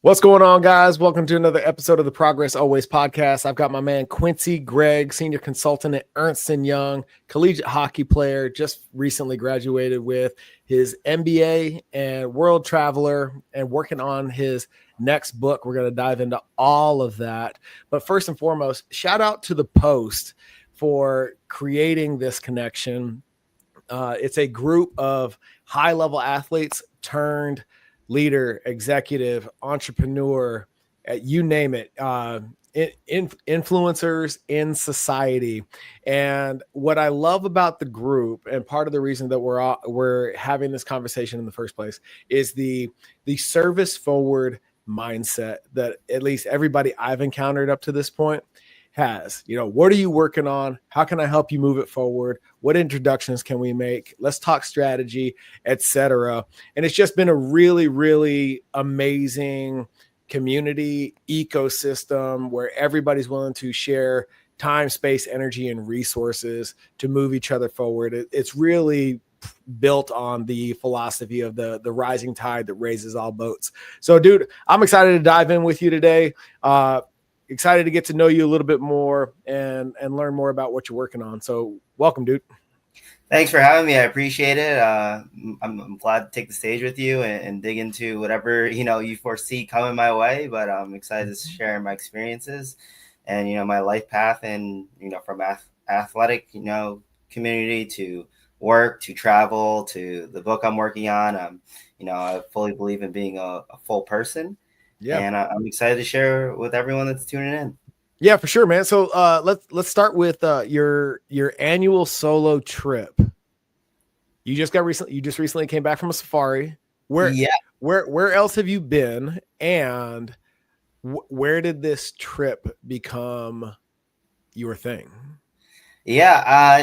What's going on, guys? Welcome to another episode of the Progress Always podcast. I've got my man Quincy Gregg, senior consultant at Ernst Young, collegiate hockey player, just recently graduated with his MBA and world traveler and working on his next book. We're going to dive into all of that. But first and foremost, shout out to the Post for creating this connection. It's a group of high-level athletes turned leader, executive, entrepreneur, you name it, influencers in society. And what I love about the group, and part of the reason that we're having this conversation in the first place, is the service forward mindset that at least everybody I've encountered up to this point has. What are you working on? How can I help you move it forward? What introductions can we make? Let's talk strategy, etc. And it's just been a really, really amazing community ecosystem where everybody's willing to share time, space, energy, and resources to move each other forward. It's really built on the philosophy of the rising tide that raises all boats. So, dude, I'm excited to dive in with you today. Excited to get to know you a little bit more and learn more about what you're working on. So welcome, dude. Thanks for having me. I appreciate it. I'm glad to take the stage with you and dig into whatever, you foresee coming my way, but I'm excited to share my experiences and, my life path and, from athletic, community to work, to travel, to the book I'm working on. I fully believe in being a full person. Yeah. And I'm excited to share with everyone that's tuning in. Yeah, for sure, man. So let's start with your annual solo trip. You just recently came back from a safari. Where else have you been, and where did this trip become your thing? Yeah,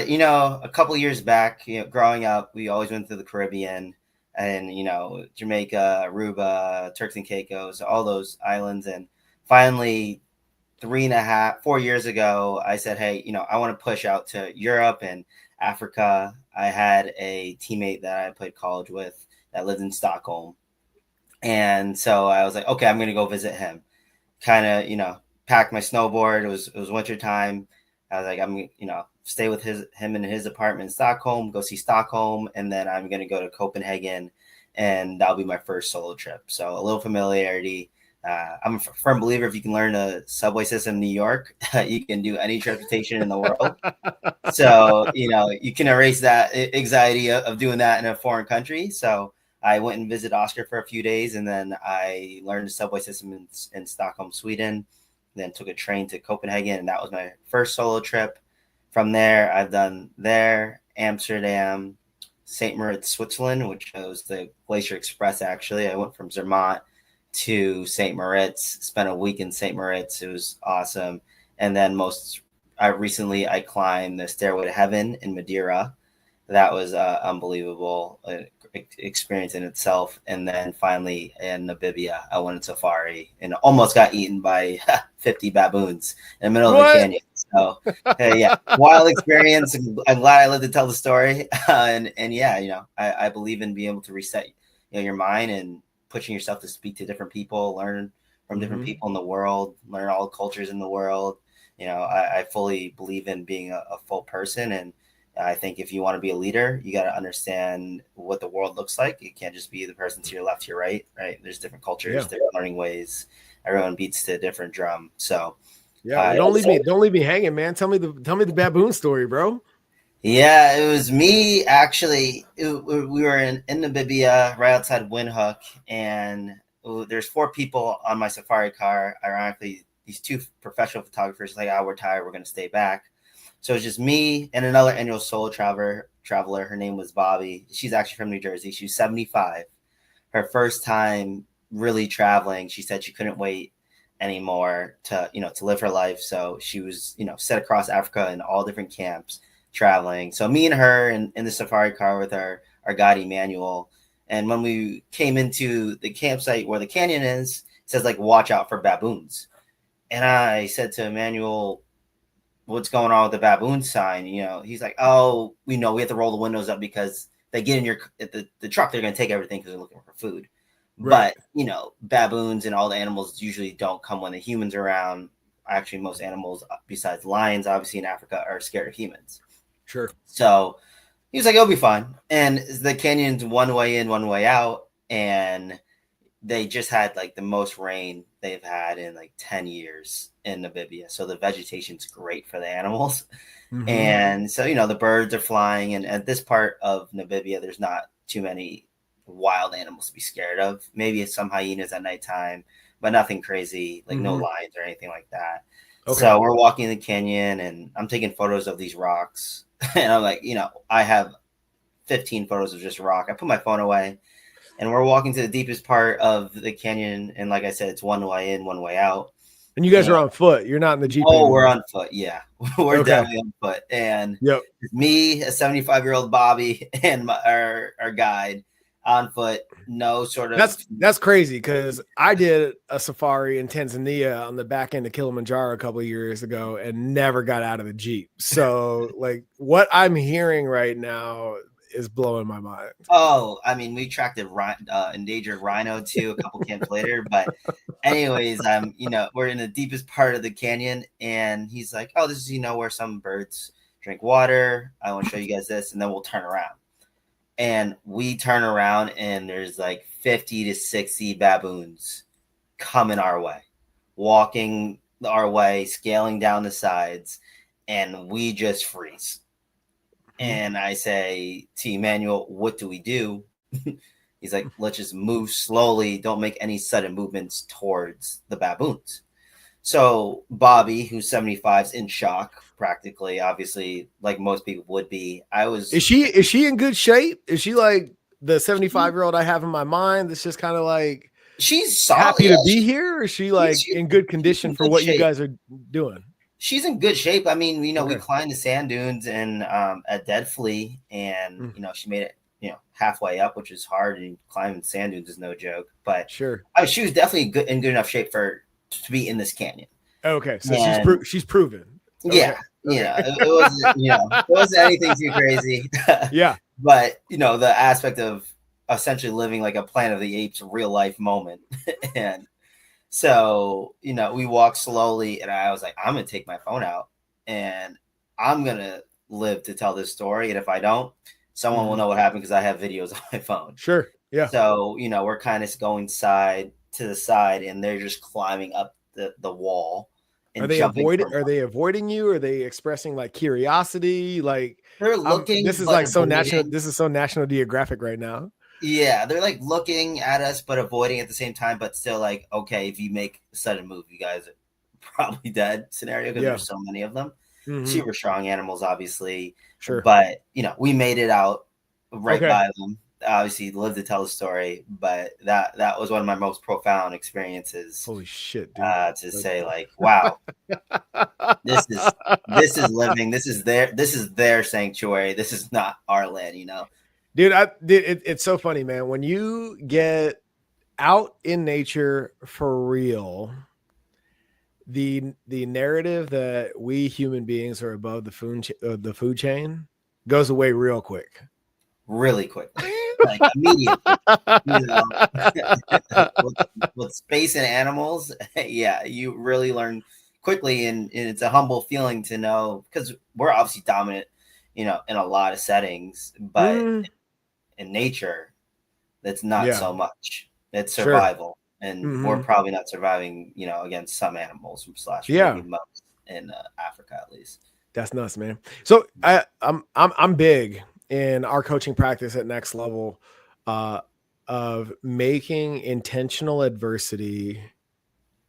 a couple of years back, growing up, we always went to the Caribbean. And, Jamaica, Aruba, Turks and Caicos, all those islands. And finally, 4 years ago, I said, hey, I want to push out to Europe and Africa. I had a teammate that I played college with that lived in Stockholm. And so I was like, okay, I'm going to go visit him. Kind of, packed my snowboard. It was winter time. I was like, I'm, stay with him in his apartment in Stockholm, go see Stockholm, and then I'm going to go to Copenhagen, and that'll be my first solo trip. So a little familiarity. I'm a firm believer if you can learn a subway system in New York, you can do any transportation in the world. So, you can erase that anxiety of doing that in a foreign country. So I went and visited Oscar for a few days, and then I learned the subway system in Stockholm, Sweden, then took a train to Copenhagen, and that was my first solo trip. From there, I've done Amsterdam, St. Moritz, Switzerland, which was the Glacier Express, actually. I went from Zermatt to St. Moritz, spent a week in St. Moritz. It was awesome. And then recently I climbed the Stairway to Heaven in Madeira. That was unbelievable experience in itself. And then finally in Namibia, I went on safari and almost got eaten by 50 baboons in the middle of the canyon. So yeah, wild experience. I'm glad I lived to tell the story. And yeah, I believe in being able to reset your mind and pushing yourself to speak to different people, learn from different people in the world, learn all the cultures in the world. I fully believe in being a full person. And I think if you want to be a leader, you got to understand what the world looks like. You can't just be the person to your left, to your right. There's different cultures, different learning ways. Everyone beats to a different drum. So yeah, don't leave me hanging, man. Tell me the baboon story, bro. Yeah, it was me actually. We were in Namibia, right outside Windhoek, and there's 4 people on my safari car. Ironically, these 2 professional photographers like, we're tired, we're going to stay back. So it's just me and another annual solo traveler. Her name was Bobby. She's actually from New Jersey. She was 75. Her first time really traveling. She said she couldn't wait anymore to live her life. So she was, set across Africa in all different camps traveling. So me and her in the safari car with our guide Emmanuel. And when we came into the campsite where the canyon is, it says watch out for baboons. And I said to Emmanuel, what's going on with the baboon sign? He's like, oh, we know we have to roll the windows up because they get in the truck, they're going to take everything because they're looking for food. Right. But, baboons and all the animals usually don't come when the humans are around. Actually, most animals, besides lions, obviously in Africa, are scared of humans. Sure. So he was like, it'll be fine. And the canyon's one way in, one way out. And they just had like the most rain they've had in like 10 years in Namibia. So the vegetation's great for the animals. Mm-hmm. And so, the birds are flying. And at this part of Namibia, there's not too many wild animals to be scared of. Maybe it's some hyenas at nighttime, but nothing crazy, like no lions or anything like that. Okay. So we're walking in the canyon and I'm taking photos of these rocks. And I'm like, I have 15 photos of just rock. I put my phone away and we're walking to the deepest part of the canyon. And like I said, it's one way in, one way out. And you guys are on foot. You're not in the Jeep anymore. We're on foot. Yeah. We're definitely on foot. And me, a 75-year-old Bobby, and our guide on foot. No sort of. That's crazy because I did a safari in Tanzania on the back end of Kilimanjaro a couple of years ago and never got out of the Jeep. So like what I'm hearing right now is blowing my mind. Oh, I mean, we tracked an endangered rhino too a couple camps later. But anyways, we're in the deepest part of the canyon and he's like, oh, this is, where some birds drink water. I want to show you guys this. And then we'll turn around. And we turn around and there's like 50 to 60 baboons coming our way, walking our way, scaling down the sides, and we just freeze. And I say to Emmanuel, what do we do? He's like, let's just move slowly. Don't make any sudden movements towards the baboons. So Bobby, who's 75, is in shock, practically, obviously, like most people would be. Is she in good shape? Is she like the 75-year-old I have in my mind? That's just kind of like she's happy to be here. Or is she like in good condition for what you guys are doing? She's in good shape. I mean, we climbed the sand dunes and at Dead Flea, and she made it, halfway up, which is hard. And climbing sand dunes is no joke. But sure, she was definitely in good enough shape to be in this canyon. Okay, so she's proven. Yeah, it wasn't anything too crazy. Yeah, but the aspect of essentially living like a Planet of the Apes real life moment, and so we walked slowly, and I was like, I'm gonna take my phone out, and I'm gonna live to tell this story, and if I don't, someone will know what happened because I have videos on my phone. Sure, yeah. So we're kind of going side to the side, and they're just climbing up the wall. Are they avoiding you? Are they expressing like curiosity? Like they're looking. This is like so national. This is so National Geographic right now. Yeah, they're like looking at us, but avoiding at the same time. But still, like, okay, if you make a sudden move, you guys are probably dead scenario because there's so many of them. Super strong animals, obviously. Sure, but we made it out right by them. Obviously lived to tell the story, but that was one of my most profound experiences. Holy shit, dude. To say like, wow, this is living. This is their sanctuary. This is not our land, Dude, it's so funny, man. When you get out in nature for real, the narrative that we human beings are above the food chain goes away real quick. Really quickly. Like immediately, with space and animals, yeah, you really learn quickly, and it's a humble feeling to know because we're obviously dominant, in a lot of settings, but in nature, that's not so much. It's survival, and we're probably not surviving, against some animals / maybe most in Africa at least. That's nuts, man. So I'm big in our coaching practice at Next Level of making intentional adversity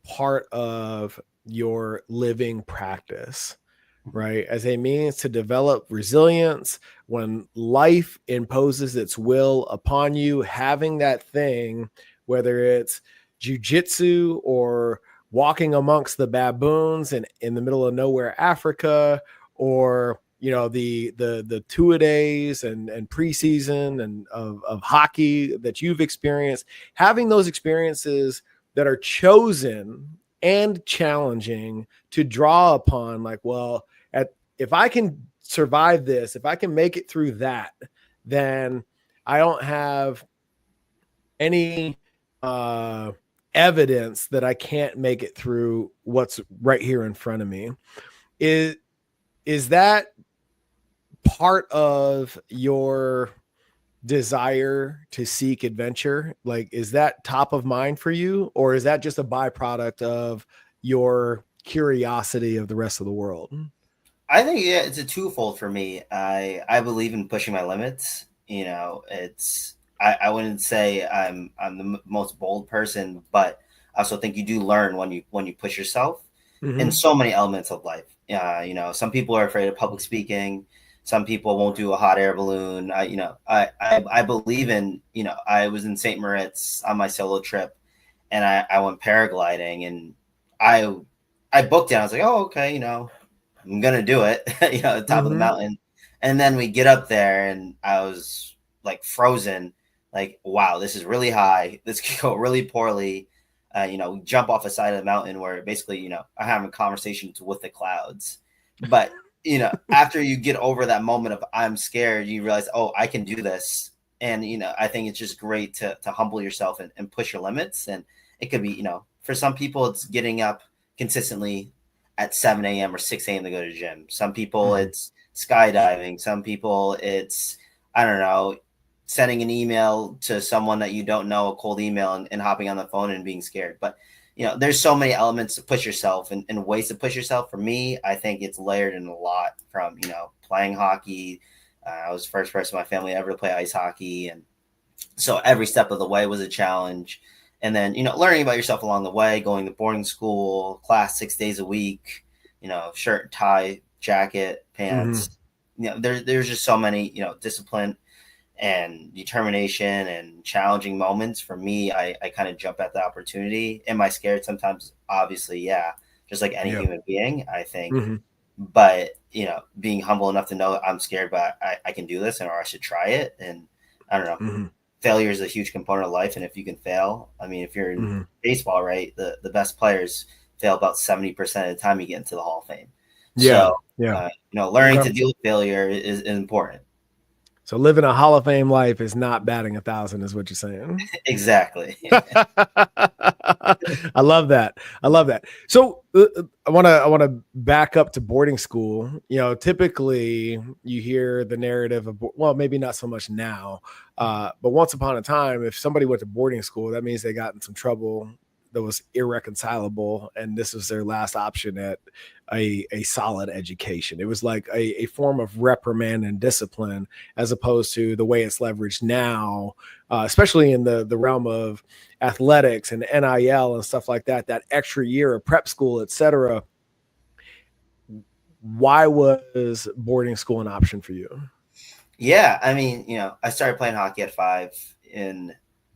part of your living practice, right? As a means to develop resilience when life imposes its will upon you, having that thing, whether it's jujitsu or walking amongst the baboons in the middle of nowhere, Africa, or the two-a-days and preseason and of hockey that you've experienced, having those experiences that are chosen and challenging to draw upon, like, well, if I can survive this, if I can make it through that, then I don't have any uh, evidence that I can't make it through what's right here in front of me. Is is that part of your desire to seek adventure? Like, is that top of mind for you, or is that just a byproduct of your curiosity of the rest of the world? I think yeah, it's a twofold for me. I believe in pushing my limits. You know, it's I wouldn't say I'm the most bold person, but I also think you do learn when you push yourself in Mm-hmm. so many elements of life. You know, some people are afraid of public speaking. Some people won't do a hot air balloon. I believe in, you know, I was in St. Moritz on my solo trip, and I went paragliding, and I I booked it. I was like, oh, okay, you know, I'm gonna do it, you know, at the top of the Mm-hmm. mountain. And then we get up there, and I was like frozen. Like, wow, this is really high. This could go really poorly. You know, we jump off the side of the mountain where basically, you know, I'm having conversations with the clouds. But you know, after you get over that moment of I'm scared, you realize, oh, I can do this. And you know, I think it's just great to humble yourself and push your limits. And it could be, you know, for some people, it's getting up consistently at 7 a.m. or 6 a.m. to go to the gym. Some people Mm-hmm. it's skydiving. Some people it's, I don't know, sending an email to someone that you don't know, a cold email, and hopping on the phone and being scared. But you know, there's so many elements to push yourself and ways to push yourself. For me, I think it's layered in a lot from, you know, playing hockey. I was the first person in my family ever to play ice hockey, and so every step of the way was a challenge. And then, you know, learning about yourself along the way, going to boarding school, class 6 days a week, you know, shirt, tie, jacket, Mm-hmm. pants. You know, there's just so many, you know, discipline and determination and challenging moments. For me, I kind of jump at the opportunity. Am I scared sometimes? Obviously, yeah, just like any Yeah. human being, I think. Mm-hmm. But, you know, being humble enough to know I'm scared, but I can do this, and or I should try it. And I don't know, Mm-hmm. failure is a huge component of life. And if you can fail, I mean, if you're in Mm-hmm. baseball, right, the best players fail about 70% of the time you get into the Hall of Fame. Yeah. So, Yeah. you know, learning Okay. to deal with failure is important. So living a Hall of Fame life is not batting 1,000, is what you're saying. Exactly. I love that. I love that. So I want to back up to boarding school. You know, typically you hear the narrative of, well, maybe not so much now, but once upon a time, if somebody went to boarding school, that means they got in some trouble that was irreconcilable, and this was their last option at a solid education. It was like a form of reprimand and discipline, as opposed to the way it's leveraged now, especially in the realm of athletics and NIL and stuff like that. That extra year of prep school, etc. Why was boarding school an option for you? Yeah, I mean, you know, I started playing hockey at 5 in,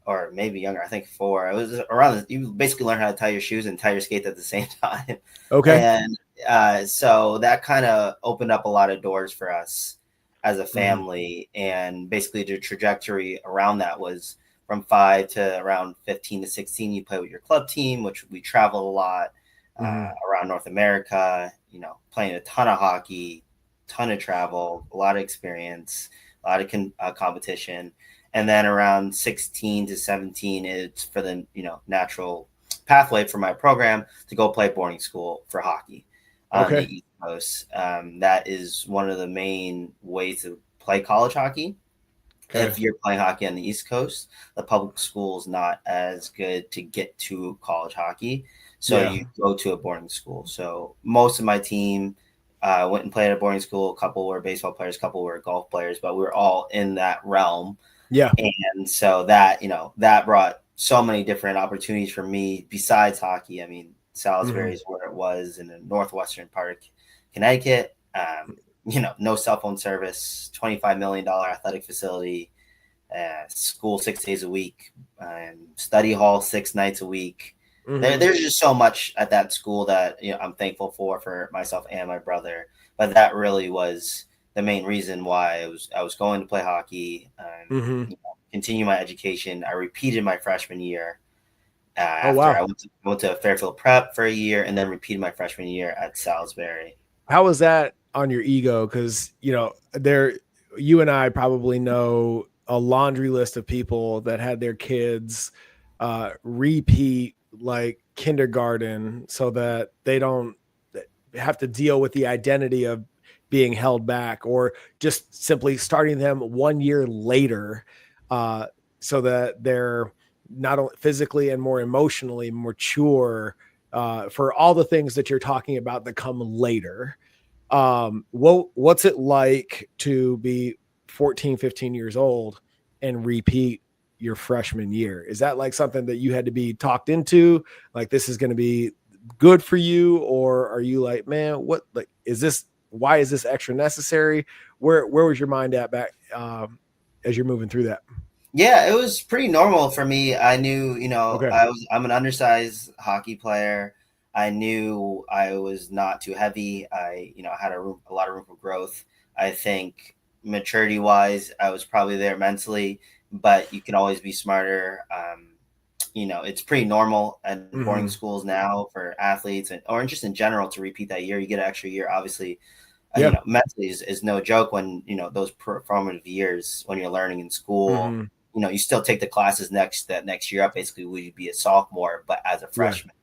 or maybe younger, I think 4. I was around, you basically learn how to tie your shoes and tie your skates at the same time. Okay. And so that kind of opened up a lot of doors for us as a Mm-hmm. family. And basically the trajectory around that was from 5 to around 15 to 16, you play with your club team, which we traveled a lot Mm-hmm. around North America, you know, playing a ton of hockey, ton of travel, a lot of experience, a lot of competition. And then around 16 to 17, it's for the, you know, natural pathway for my program to go play boarding school for hockey on the Okay. East Coast. That is one of the main ways to play college hockey. Okay. If you're playing hockey on the East Coast, the public school is not as good to get to college hockey. So Yeah. you go to a boarding school. So most of my team went and played at a boarding school. A couple were baseball players, a couple were golf players, but we were all in that realm. Yeah. And so that, you know, that brought so many different opportunities for me besides hockey. I mean, Salisbury Mm-hmm. is where it was in the northwestern part of Connecticut. You know, no cell phone service, $25 million athletic facility, school 6 days a week, study hall 6 nights a week. Mm-hmm. There's just so much at that school that, you know, I'm thankful for myself and my brother. But that really was the main reason why I was going to play hockey and, Mm-hmm. you know, continue my education. I repeated my freshman year Oh after wow. I went to Fairfield Prep for a year, and then repeated my freshman year at Salisbury. How was that on your ego? Because you know, there, you and I probably know a laundry list of people that had their kids repeat like kindergarten so that they don't have to deal with the identity of being held back, or just simply starting them 1 year later, uh, so that they're not only physically and more emotionally mature for all the things that you're talking about that come later. What's it like to be 14, 15 years old and repeat your freshman year? Is that like something that you had to be talked into, like this is going to be good for you, or are you like, man, what, like, is this, why is this extra necessary? Where was your mind at back as you're moving through that? Yeah, it was pretty normal for me. I knew, Okay. I'm an undersized hockey player. I knew I was not too heavy. I had a lot of room for growth. I think maturity wise, I was probably there mentally, but you can always be smarter. It's pretty normal at boarding Mm-hmm. schools now for athletes or just in general to repeat that year. You get an extra year, obviously. Yeah. Mentally is no joke when those formative years when you're learning in school. Mm-hmm. You still take the classes that next year up. Basically, would you be a sophomore, but as a Yeah. freshman.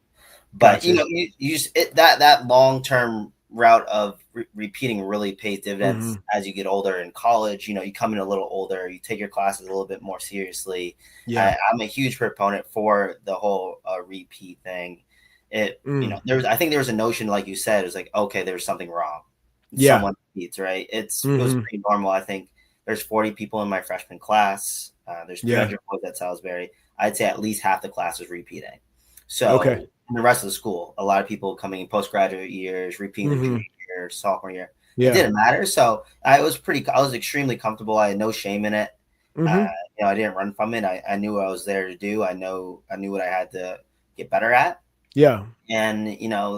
But Gotcha. you just that long term route of repeating really pays Mm-hmm. dividends as you get older in college. You come in a little older, you take your classes a little bit more seriously. Yeah. I'm a huge proponent for the whole repeat thing. Mm. I think there was a notion, like you said, it was like, okay, there's something wrong. Yeah. Someone repeats, right? It was Mm-hmm. pretty normal. I think there's 40 people in my freshman class. There's Yeah. 300 boys at Salisbury. I'd say at least half the class was repeating. Okay. So in the rest of the school, a lot of people coming in postgraduate years, repeating their Mm-hmm. junior year, sophomore year. It Yeah. didn't matter. So I was extremely comfortable. I had no shame in it. Uh, Mm-hmm. I didn't run from it. I knew what I was there to do. I knew what I had to get better at. Yeah. And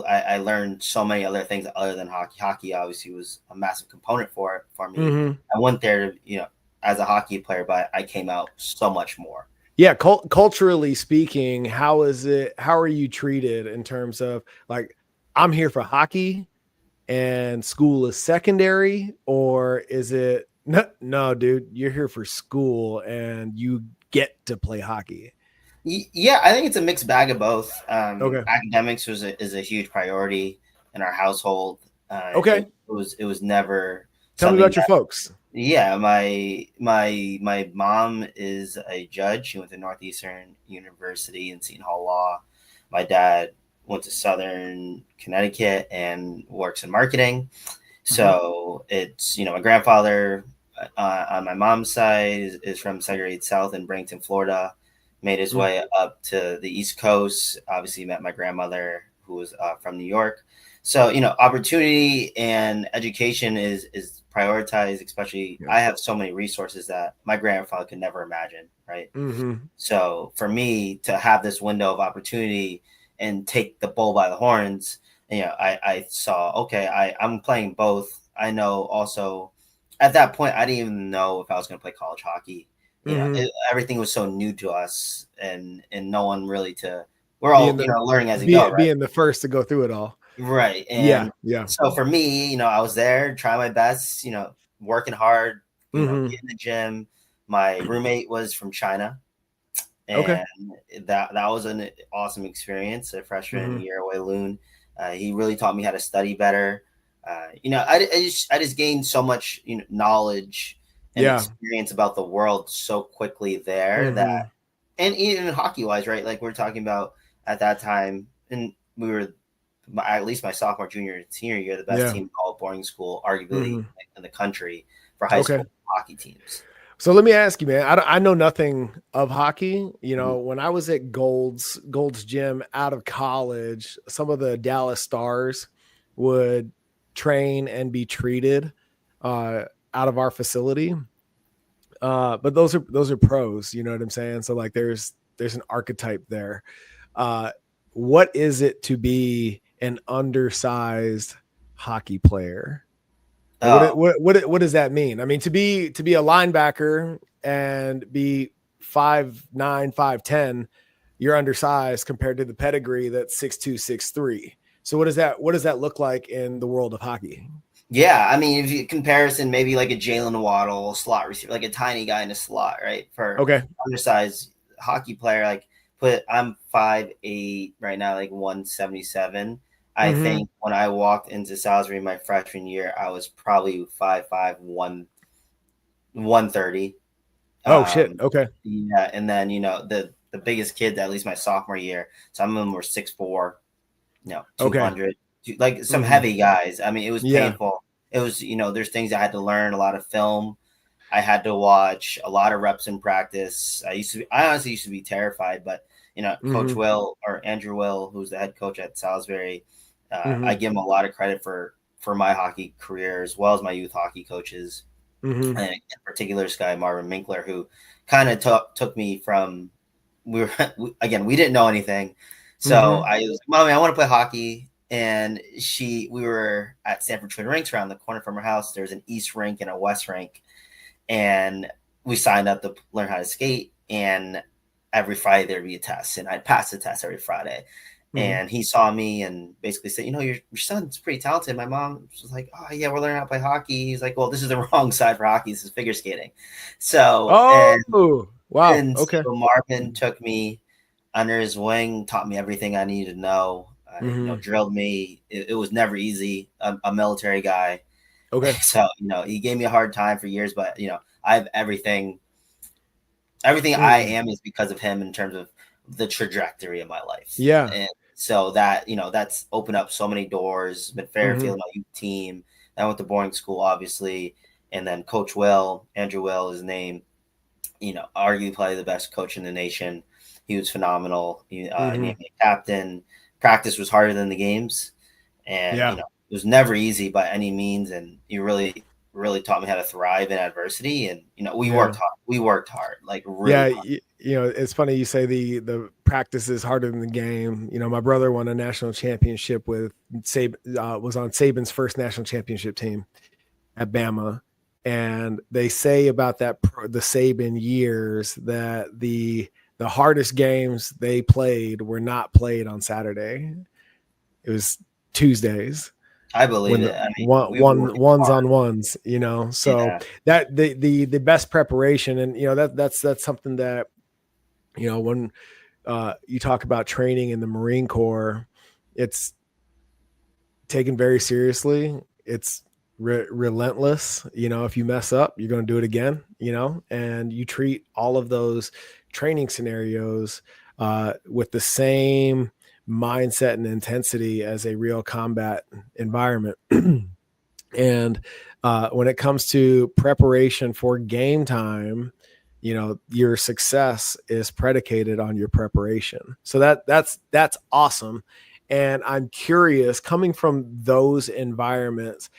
I learned so many other things other than hockey. Hockey obviously was a massive component for me. Mm-hmm. I went there to, as a hockey player, but I came out so much more. Yeah, culturally speaking, how is it, how are you treated in terms of like, I'm here for hockey and school is secondary, or is it no, no, dude, you're here for school and you get to play hockey? Yeah, I think it's a mixed bag of both. Okay. Academics is a huge priority in our household. Okay. It was never Tell me something about your that. folks. Yeah, my mom is a judge. She went to Northeastern University in Seton Hall Law. My dad went to Southern Connecticut and works in marketing. Mhm. So it's my grandfather on my mom's side is from Segregated South in Bradenton, Florida. Made his Mm. way up to the East Coast. Obviously, met my grandmother who was from New York. So opportunity and education is prioritized. Especially, Yeah. I have so many resources that my grandfather could never imagine. Right. Mhm. So for me to have this window of opportunity and take the bull by the horns, I saw, okay, I'm playing both. I know also at that point, I didn't even know if I was going to play college hockey. Mhm. Everything was so new to us and no one really we're all, Being the learning as you go. Right. being the first to go through it all. Right. Yeah. And Yeah. so for me, I was there, trying my best, working hard, Mhm. getting the gym. My roommate was from China, Okay. and that was an awesome experience. A freshman Mhm. year away, Loon. He really taught me how to study better. I just gained so much knowledge and Yeah. experience about the world so quickly there that, Mhm. and even hockey wise, right? Like we're talking about at that time, and we were at least my sophomore, junior, and senior year, the best Yeah. team in all boarding school, arguably Mhm. in the country for high Okay. school hockey teams. So let me ask you, man. I know nothing of hockey. You Mhm. know, when I was at Gold's Gym out of college, some of the Dallas Stars would train and be treated out of our facility. But those are pros. You know what I'm saying? So like, there's an archetype there. Uh, what is it to be an undersized hockey player? Like Oh, what does that mean? I mean, to be a linebacker and be 5'9", 5'10", you're undersized compared to the pedigree that's 6'2", 6'3". So what does that look like in the world of hockey? yeah, I mean, if you comparison, maybe like a Jalen Waddle slot receiver, like a tiny guy in a slot, right? For Okay. undersized hockey player, like I'm 5'8" right now, like 177. I Mm-hmm. think when I walked into Salisbury my freshman year, I was probably 5'5", 130. Oh shit. Okay. Yeah, and then the biggest kid, at least my sophomore year, some of them were 6'4", Okay. 200, like some Mm-hmm. heavy guys. I mean, it was Yeah. painful. It was, there's things I had to learn, a lot of film. I had to watch a lot of reps in practice. I honestly used to be terrified, but Coach Mm-hmm. Will, or Andrew Will, who's the head coach at Salisbury, I Mm-hmm. give him a lot of credit for my hockey career as well as my youth hockey coaches, Mm-hmm. and in particular this guy Marvin Minkler, who kind of took me from, again, we didn't know anything, so Mm-hmm. I was like, Mommy, I want to play hockey. And we were at Stanford Twin Rinks around the corner from our house. There's an East rink and a West rink, and we signed up to learn how to skate. And every Friday there'd be a test, and I'd pass the test every Friday. Mm-hmm. And he saw me and basically said, your son's pretty talented. My mom was like, oh yeah, we're learning how to play hockey. He's like, well, this is the wrong side for hockey. This is figure skating. So Oh wow. and Okay. so Marvin took me under his wing, taught me everything I needed to know. Mm-hmm. Drilled me. It was never easy. A military guy, Okay. so he gave me a hard time for years. But I have everything. Everything I Mm. am is because of him in terms of the trajectory of my life. Yeah. And so that, that's opened up so many doors. Been Mm-hmm. Fairfield, my youth team. I went to boarding school, obviously. And then Coach Will, Andrew Will, his name, arguably probably the best coach in the nation. He was phenomenal. He Mm-hmm. named me captain. Practice was harder than the games. And, Yeah. it was never easy by any means. And he really, really taught me how to thrive in adversity. And, we Yeah. worked hard. We worked hard, like really Yeah, hard. it's funny you say the practice is harder than the game. My brother won a national championship with was on Saban's first national championship team at Bama, and they say about the Saban years that the hardest games they played were not played on Saturday. It was Tuesdays I believe when it. the I mean, one we were one working ones hard. on ones, so Yeah. that the best preparation, and that's something that when you talk about training in the Marine Corps, it's taken very seriously. It's relentless. If you mess up, you're going to do it again, and you treat all of those training scenarios with the same mindset and intensity as a real combat environment. And when it comes to preparation for game time, your success is predicated on your preparation. So that's awesome. And I'm curious, coming from those environments,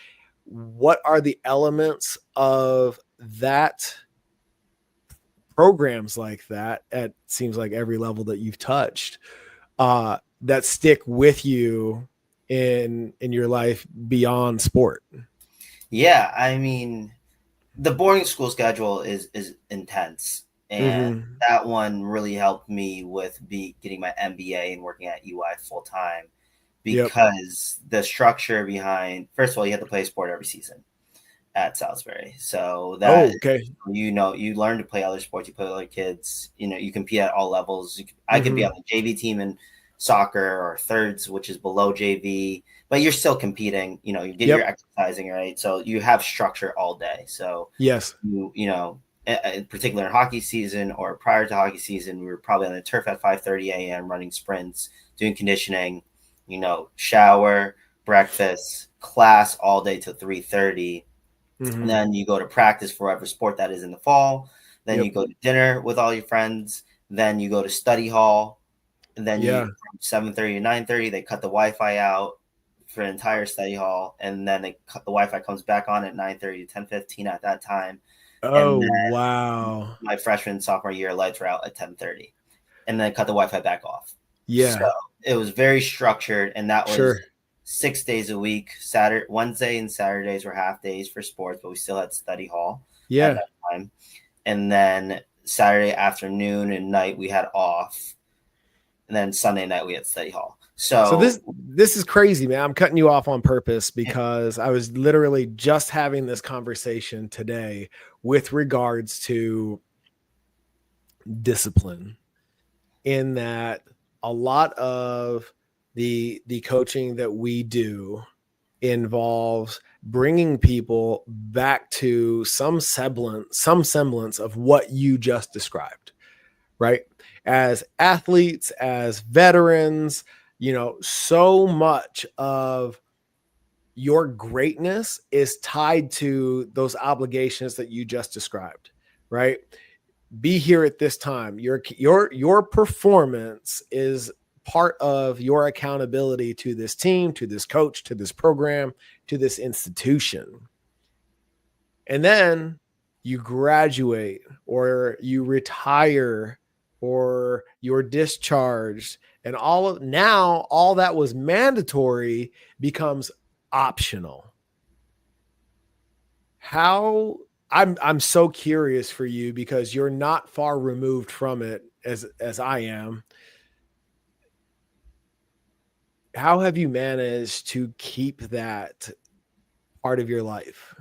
what are the elements of that programs like that at seems like every level that you've touched that stick with you in your life beyond sport? Yeah. I mean, the boarding school schedule is intense, and Mm-hmm. that one really helped me with getting my MBA and working at UI full time, Yep. because the structure behind, first of all, you have to play a sport every season at Salisbury, so that, Oh, okay. you learn to play other sports, you play with other kids, you compete at all levels. I could be Mm-hmm. on the JV team in soccer, or thirds, which is below JV, but you're still competing. You get your Yep. exercising, right, so you have structure all day. So Yes. in particular in hockey season or prior to hockey season, we were probably on the turf at 5:30 a.m. running sprints, doing conditioning, shower, breakfast, class all day till 3:30. And Mm-hmm. then you go to practice for whatever sport that is in the fall. Then Yep. you go to dinner with all your friends. Then you go to study hall. And then Yeah. from 7:30 to 9:30, they cut the Wi-Fi out for an entire study hall. And then the Wi-Fi comes back on at 9:30 to 10:15 at that time. And Oh, then wow. my freshman, sophomore year, lights were out at 10:30. And then cut the Wi-Fi back off. So Yeah. it was very structured. And that was Sure. 6 days a week. Wednesday and Saturdays were half days for sports, but we still had study hall at Yeah. that time. And then Saturday afternoon and night we had off. And then Sunday night we had study hall. So So this is crazy, man. I'm cutting you off on purpose because I was literally just having this conversation today with regards to discipline. in that a lot of the coaching that we do involves bringing people back to some semblance of what you just described, right? As athletes, as veterans, so much of your greatness is tied to those obligations that you just described, right? Be here at this time. Your performance is part of your accountability to this team, to this coach, to this program, to this institution. And then you graduate or you retire or you're discharged, and all that was mandatory becomes optional. How I'm so curious for you because you're not far removed from it as I am. How have you managed to keep that part of your life?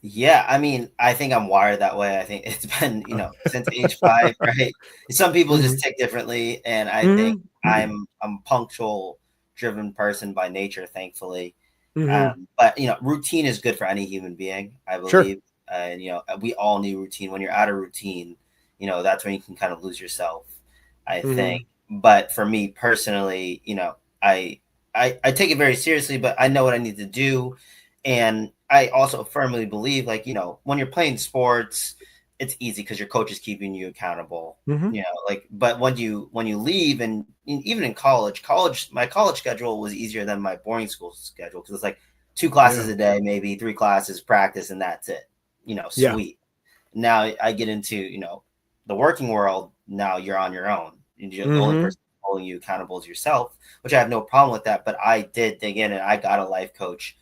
Yeah, I mean, I think I'm wired that way. I think it's been, since age 5, right? Some people just Mhm. tick differently, and I think Mhm. I'm a punctual driven person by nature, thankfully. Mhm. But routine is good for any human being, I Sure. believe. And we all need routine. When you're out of routine, that's when you can kind of lose yourself, I think. Mhm. But for me personally, I I take it very seriously, but I know what I need to do. And I also firmly believe, like, when you're playing sports, it's easy because your coach is keeping you accountable. Mhm. Like, but when you leave, and even in my college schedule was easier than my boarding school schedule because it's like 2 classes Yeah. a day, maybe 3 classes, practice, and that's it. Yeah. Sweet. Now I get into the working world. Now you're on your own. The only Mhm. person holding you accountable is yourself, which I have no problem with that. But I did dig in, and I got a life coach.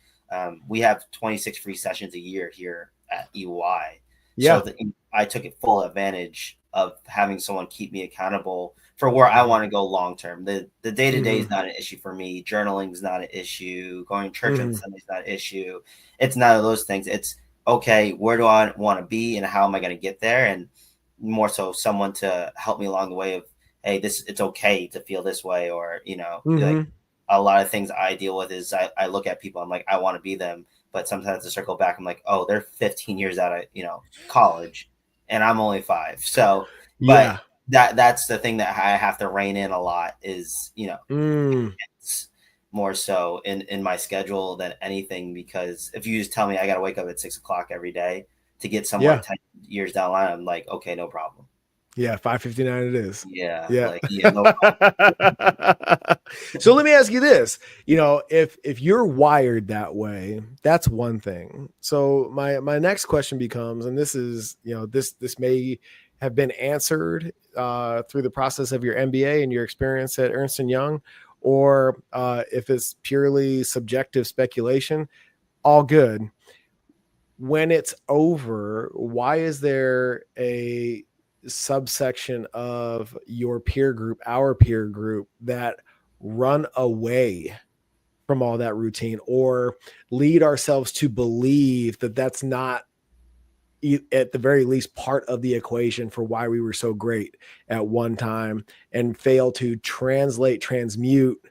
We have 26 free sessions a year here at EY, so Yeah. that I took it full advantage of having someone keep me accountable for where I Mhm. want to go long term. The day to day is Mhm. not an issue for me. Journaling is not an issue. Going to church on Mhm. Sunday is not an issue. It's none of those things. It's okay, where do I want to be and how am I going to get there? And more so someone to help me along the way of, hey, it's okay to feel this way. Or, like Mhm. a lot of things I deal with is I look at people, I'm like, I want to be them. But sometimes to circle back, I'm like, oh, they're 15 years out of, college and I'm only 5. So, but Yeah. that's the thing that I have to rein in a lot is, Mm. it's more so in my schedule than anything, because if you just tell me I got to wake up at 6 o'clock every day to get somewhere Yeah. 10 years down the line, I'm like, okay, no problem. Yeah, 5:59 it is. Yeah, Yeah. like, yeah, no problem. So let me ask you this, if you're wired that way, that's one thing. So my next question becomes, and this is, this may have been answered through the process of your MBA and your experience at Ernst Young, or if it's purely subjective speculation, all good. When it's over, why is there a subsection of your peer group, our peer group, that run away from all that routine or lead ourselves to believe that that's not, at the very least, part of the equation for why we were so great at one time, and fail to transmute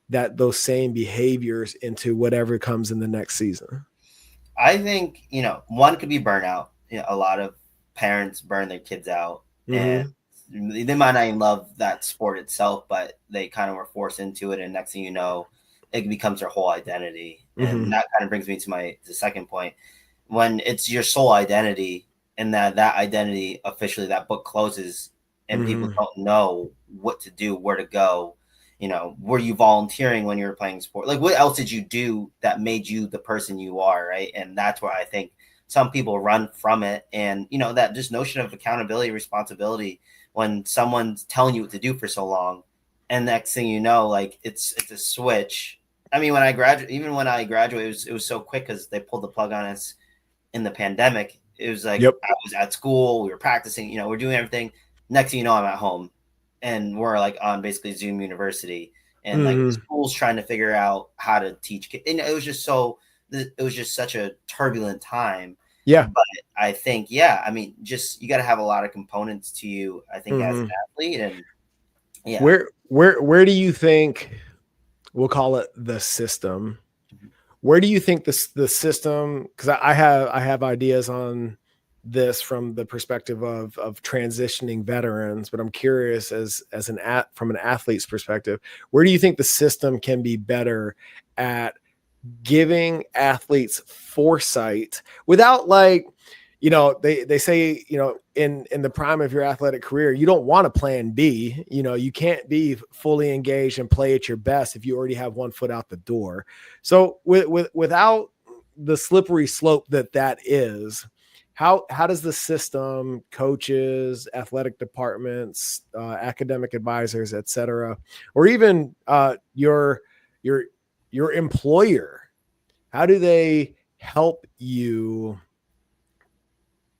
those same behaviors into whatever comes in the next season? I think, one could be burnout. A lot of parents burn their kids out, and Mm-hmm. they might not even love that sport itself, but they kind of were forced into it. And next thing you know, it becomes their whole identity. And Mm-hmm. that kind of brings me to the second point. When it's your sole identity, and that identity officially, that book closes, and people Mm-hmm. don't know what to do, where to go. Were you volunteering when you were playing sport? Like, what else did you do that made you the person you are, right? And that's where I think some people run from it. And that just notion of accountability, responsibility, when someone's telling you what to do for so long, and next thing you know, like, it's a switch. I mean, even when I graduated, it was so quick because they pulled the plug on us in the pandemic. It was like Yep. I was at school, we were practicing, we're doing everything. Next thing you know, I'm at home, and we're like on basically Zoom University, and like the Mm-hmm. school's trying to figure out how to teach kids. And it was just such a turbulent time. Yeah. But I think, yeah, I mean, just you got to have a lot of components to you, I think, as an Mm-hmm. athlete. And Yeah. Where do you think, we'll call it the system, where do you think the system, because I have ideas on this from the perspective of transitioning veterans, but I'm curious as from an athlete's perspective, where do you think the system can be better at giving athletes foresight without, like, they say, in the prime of your athletic career, you don't want a plan B. You can't be fully engaged and play at your best if you already have one foot out the door. So without the slippery slope that is, how does the system, coaches, athletic departments, academic advisors, et cetera, or even your your employer, how do they help you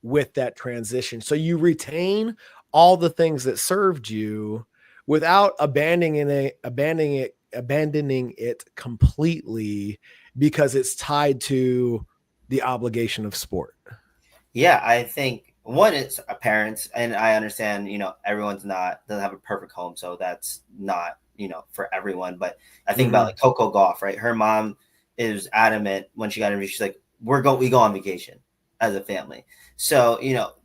with that transition so you retain all the things that served you without abandoning it completely because it's tied to the obligation of sport? Yeah, I think one is parents, and I understand, everyone's not doesn't have a perfect home, so that's not, for everyone. But I think about Mm-hmm. like Coco Golf, right? Her mom is adamant when she got interviewed. She's like, we go on vacation as a family. So,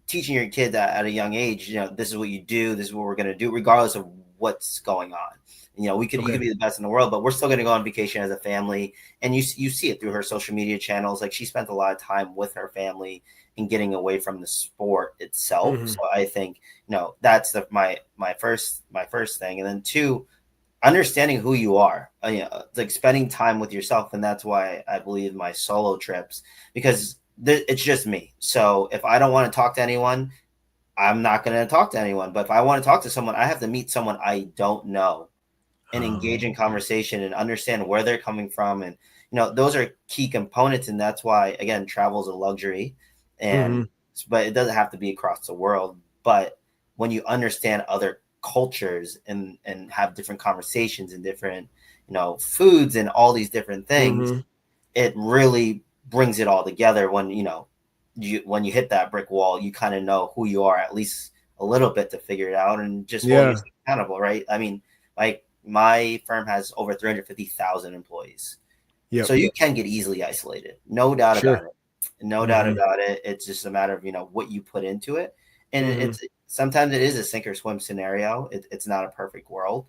teaching your kids at a young age, this is what you do, this is what we're gonna do, regardless of what's going on. You Okay. could be the best in the world, but we're still gonna go on vacation as a family. And you see it through her social media channels. Like she spent a lot of time with her family and getting away from the sport itself. Mm-hmm. So I think, that's my first thing. And then two, understanding who you are, like spending time with yourself. And that's why I believe my solo trips, because it's just me. So if I don't want to talk to anyone, I'm not going to talk to anyone. But if I want to talk to someone, I have to meet someone I don't know and engage in conversation and understand where they're coming from. And, those are key components. And that's why, again, travel is a luxury. Mm-hmm. But it doesn't have to be across the world. But when you understand other cultures and have different conversations and different, foods and all these different things, Mm-hmm. it really brings it all together. When you hit that brick wall, you kind of know who you are, at least a little bit, to figure it out and just hold Yeah. yourself accountable, right? I mean, like my firm has over 350,000 employees. Yep. So you can get easily isolated. No doubt Sure. about it. No doubt Mm-hmm. about it. It's just a matter of, what you put into it. And Mm-hmm. it's sometimes it is a sink or swim scenario. It's not a perfect world.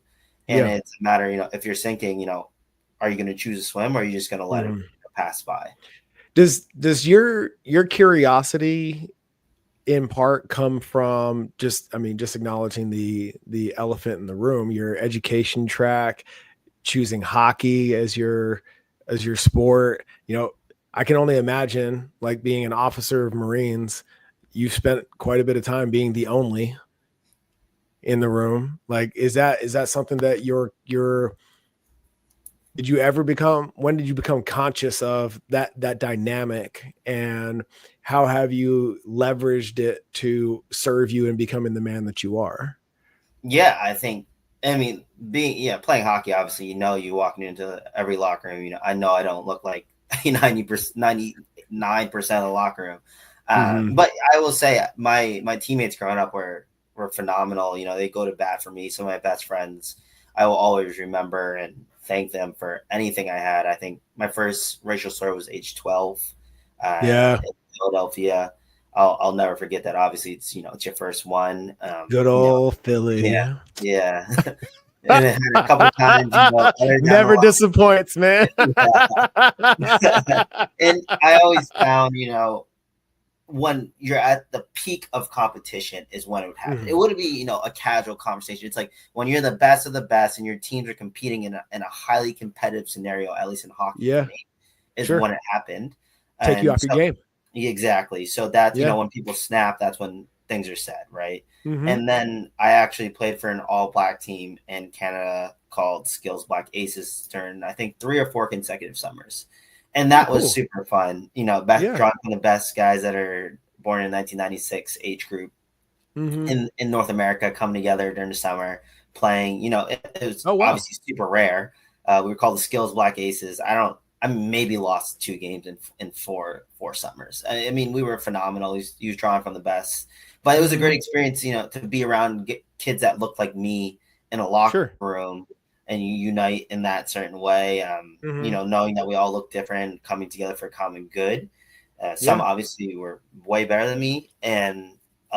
And Yeah. it's a matter, if you're sinking, are you going to choose to swim, or are you just going to let it Mm-hmm. pass by? Does your curiosity in part come from, just acknowledging the elephant in the room, your education track, choosing hockey as your sport? I can only imagine, like, being an officer of Marines, you've spent quite a bit of time being the only in the room. Like, is that something that you're did you ever become when did you become conscious of that dynamic, and how have you leveraged it to serve you in becoming the man that you are? Yeah, I mean, playing hockey, obviously, you walking into every locker room, I know I don't look like 90%, 99% of the locker room. Mm-hmm. But I will say my teammates growing up were phenomenal. They go to bat for me. Some of my best friends, I will always remember and thank them for anything I had. I think my first racial slur was age 12 Yeah. in Philadelphia. I'll never forget that. Obviously, it's your first one. Good old Philly. Yeah, yeah. And it had a couple times, other down the Never disappoints, man. line. And I always found, when you're at the peak of competition is when it would happen. It Mhm. wouldn't be, a casual conversation. It's like when you're the best of the best and your teams are competing in a highly competitive scenario, at least in hockey for Yeah, me, is sure. when it happened. Take you And off your so game. exactly. So that's, Yeah. when people snap, that's when things are said, right? Mhm. And then I actually played for an all black team in Canada called Skills Black Aces during, I think, 3 or 4 consecutive summers. And Oh, that was cool. super fun. Back Yeah. drawing from the best guys that are born in 1996 age group Mhm. in North America coming together during the summer playing. It was Oh, wow. obviously super rare. We were called the Skills Black Aces. I maybe lost 2 games in four summers. I mean, we were phenomenal. He was drawing from the best, but it was a great Mhm. experience. To be around kids that looked like me in a locker Sure. room and you unite in that certain way. Mm-hmm. Knowing that we all look different, coming together for common good. Some Yeah. obviously were way better than me and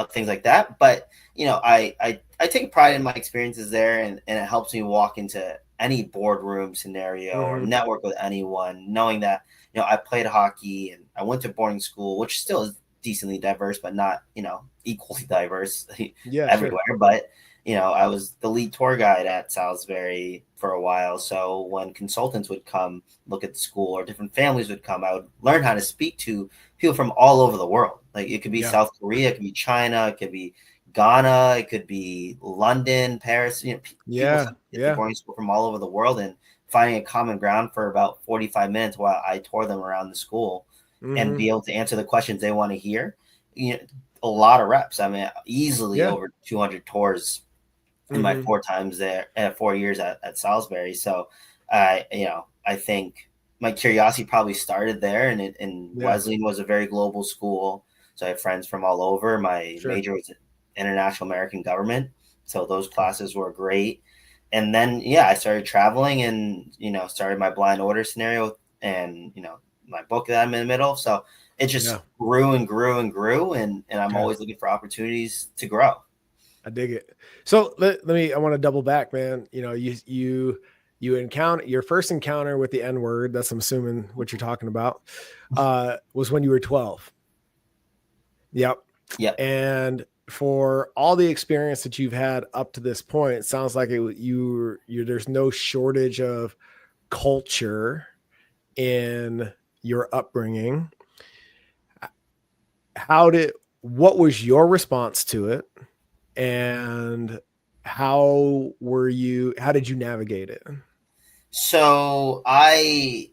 things like that. But I take pride in my experiences there, and it helps me walk into any boardroom scenario or Mm-hmm. network with anyone, knowing that I played hockey and I went to boarding school, which still is decently diverse, but not equally diverse Yeah, sure. everywhere. But I was the lead tour guide at Salisbury for a while. So when consultants would come look at the school or different families would come, I would learn how to speak to people from all over the world. Like it could be Yeah. South Korea, it could be China, it could be Ghana, it could be London, Paris, people Yeah. at the Yeah. boarding school from all over the world, and finding a common ground for about 45 minutes while I tore them around the school and Mm-hmm. be able to answer the questions they want to hear. You know, a lot of reps. I mean, easily Yeah. over 200 tours in my Mm-hmm. 4 times there, 4 years at Salisbury. So, I think my curiosity probably started there, and Yeah. Wesleyan was a very global school. So I have friends from all over. My Sure. major was international American government. So those Cool. classes were great. And then, yeah, I started traveling and, started my blind order scenario and, my book that I'm in the middle. So it just Yeah. grew and grew and grew. And I'm Yeah. always looking for opportunities to grow. I dig it. So I want to double back, man. You encounter your first encounter with the N word. That's, I'm assuming, what you're talking about. Was when you were 12. Yep. Yep. And for all the experience that you've had up to this point, it sounds like there's no shortage of culture in your upbringing. What was your response to it? And how did you navigate it? So I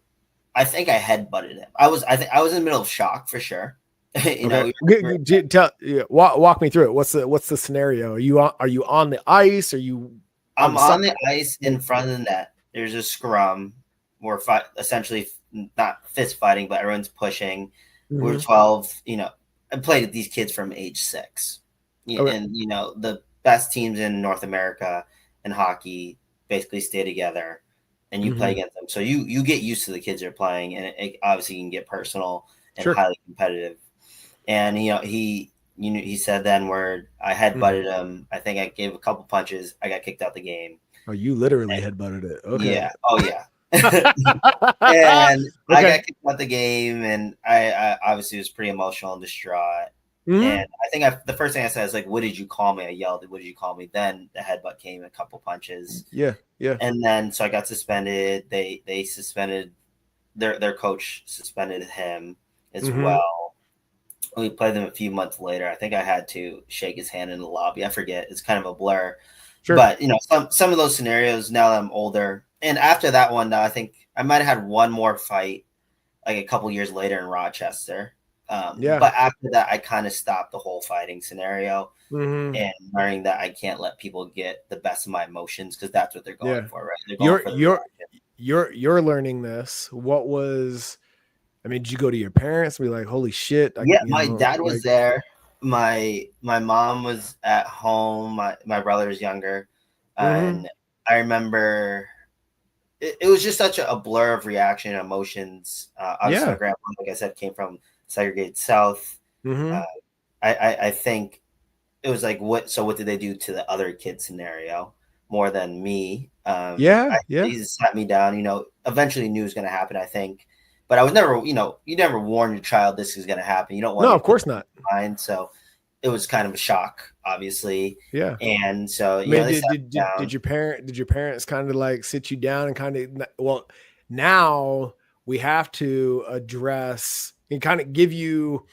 think I headbutted him. I was in the middle of shock for sure. Okay. We're Walk me through it. What's the scenario? Are you on the ice? Are you on I'm the side? on the ice in front of the net. There's a scrum. We're essentially not fist fighting, but everyone's pushing. We're Mm-hmm. 12. I played with these kids from age 6, Okay. and the best teams in North America in hockey basically stay together, and you play Mm-hmm. against them. So you get used to the kids you're playing, and it obviously can get personal and Sure. highly competitive. And he said the N word. I Mm. headbutted him. I think I gave a couple punches. I got kicked out the game. Oh, you literally And headbutted it. yeah, Okay. oh yeah. And I Okay. got kicked out the game, and I obviously was pretty emotional and distraught. Mm-hmm. And I think the first thing I said is like, "What did you call me?" I yelled, "What did you call me?" Then the headbutt came, a couple punches, Yeah. Yeah. and then so I got suspended. They suspended their coach suspended him as Mm-hmm. well. We played them a few months later. I think I had to shake his hand in the lobby. I forget. It's kind of a blur. Sure. But some of those scenarios now that I'm older, and after that one, I think I might have had one more fight like a couple years later in Rochester. Yeah. But after that, I kind of stopped the whole fighting scenario Mm-hmm. and learning that I can't let people get the best of my emotions because that's what they're going Yeah. for, right? They're going You're for the you're reaction. you're learning this. Did you go to your parents and be like, holy shit, Yeah, my dad was like, there. My mom was at home. My brother is younger, mm-hmm. and I remember it was just such a blur of reaction and emotions. Obviously, my Yeah. grandpa, like I said, came from segregated South. Uh, Mm-hmm. I think it was like what did they do to the other kid scenario more than me? Yeah. They Yeah. just sat me down. Eventually knew it was going to happen. I think, but I was never, you never warn your child this is going to happen. You don't want No, to of put course not. mind. So it was kind of a shock, obviously. Yeah. And so, I mean, they did sat did me did, down. did your parents kind of like sit you down and kind of, well, now we have to address and kind of give you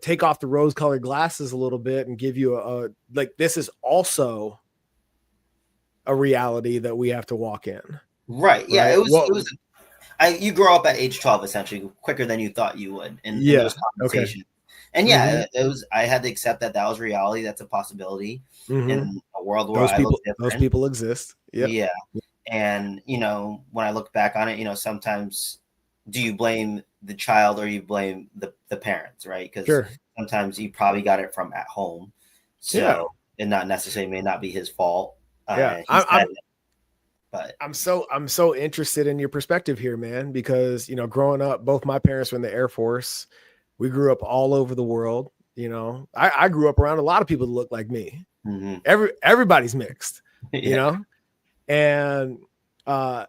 take off the rose colored glasses a little bit and give you a like, this is also a reality that we have to walk in, Right. Yeah. right? It Well, was, you grow up at age 12, essentially quicker than you thought you would in yeah. those Okay. conversations. And Mm-hmm. yeah, I had to accept that was reality. That's a possibility Mm-hmm. in a world where Those I look those different. people exist. Yep. Yeah. And, when I look back on it, sometimes do you blame the child or you blame the parents, right? Because Sure. sometimes he probably got it from at home. Yeah. So it not necessarily may not be his fault. Yeah. He said it, but I'm so interested in your perspective here, man, because growing up, both my parents were in the Air Force. We grew up all over the world. I grew up around a lot of people that look like me. mm-hmm. Everybody's mixed, Yeah. and uh,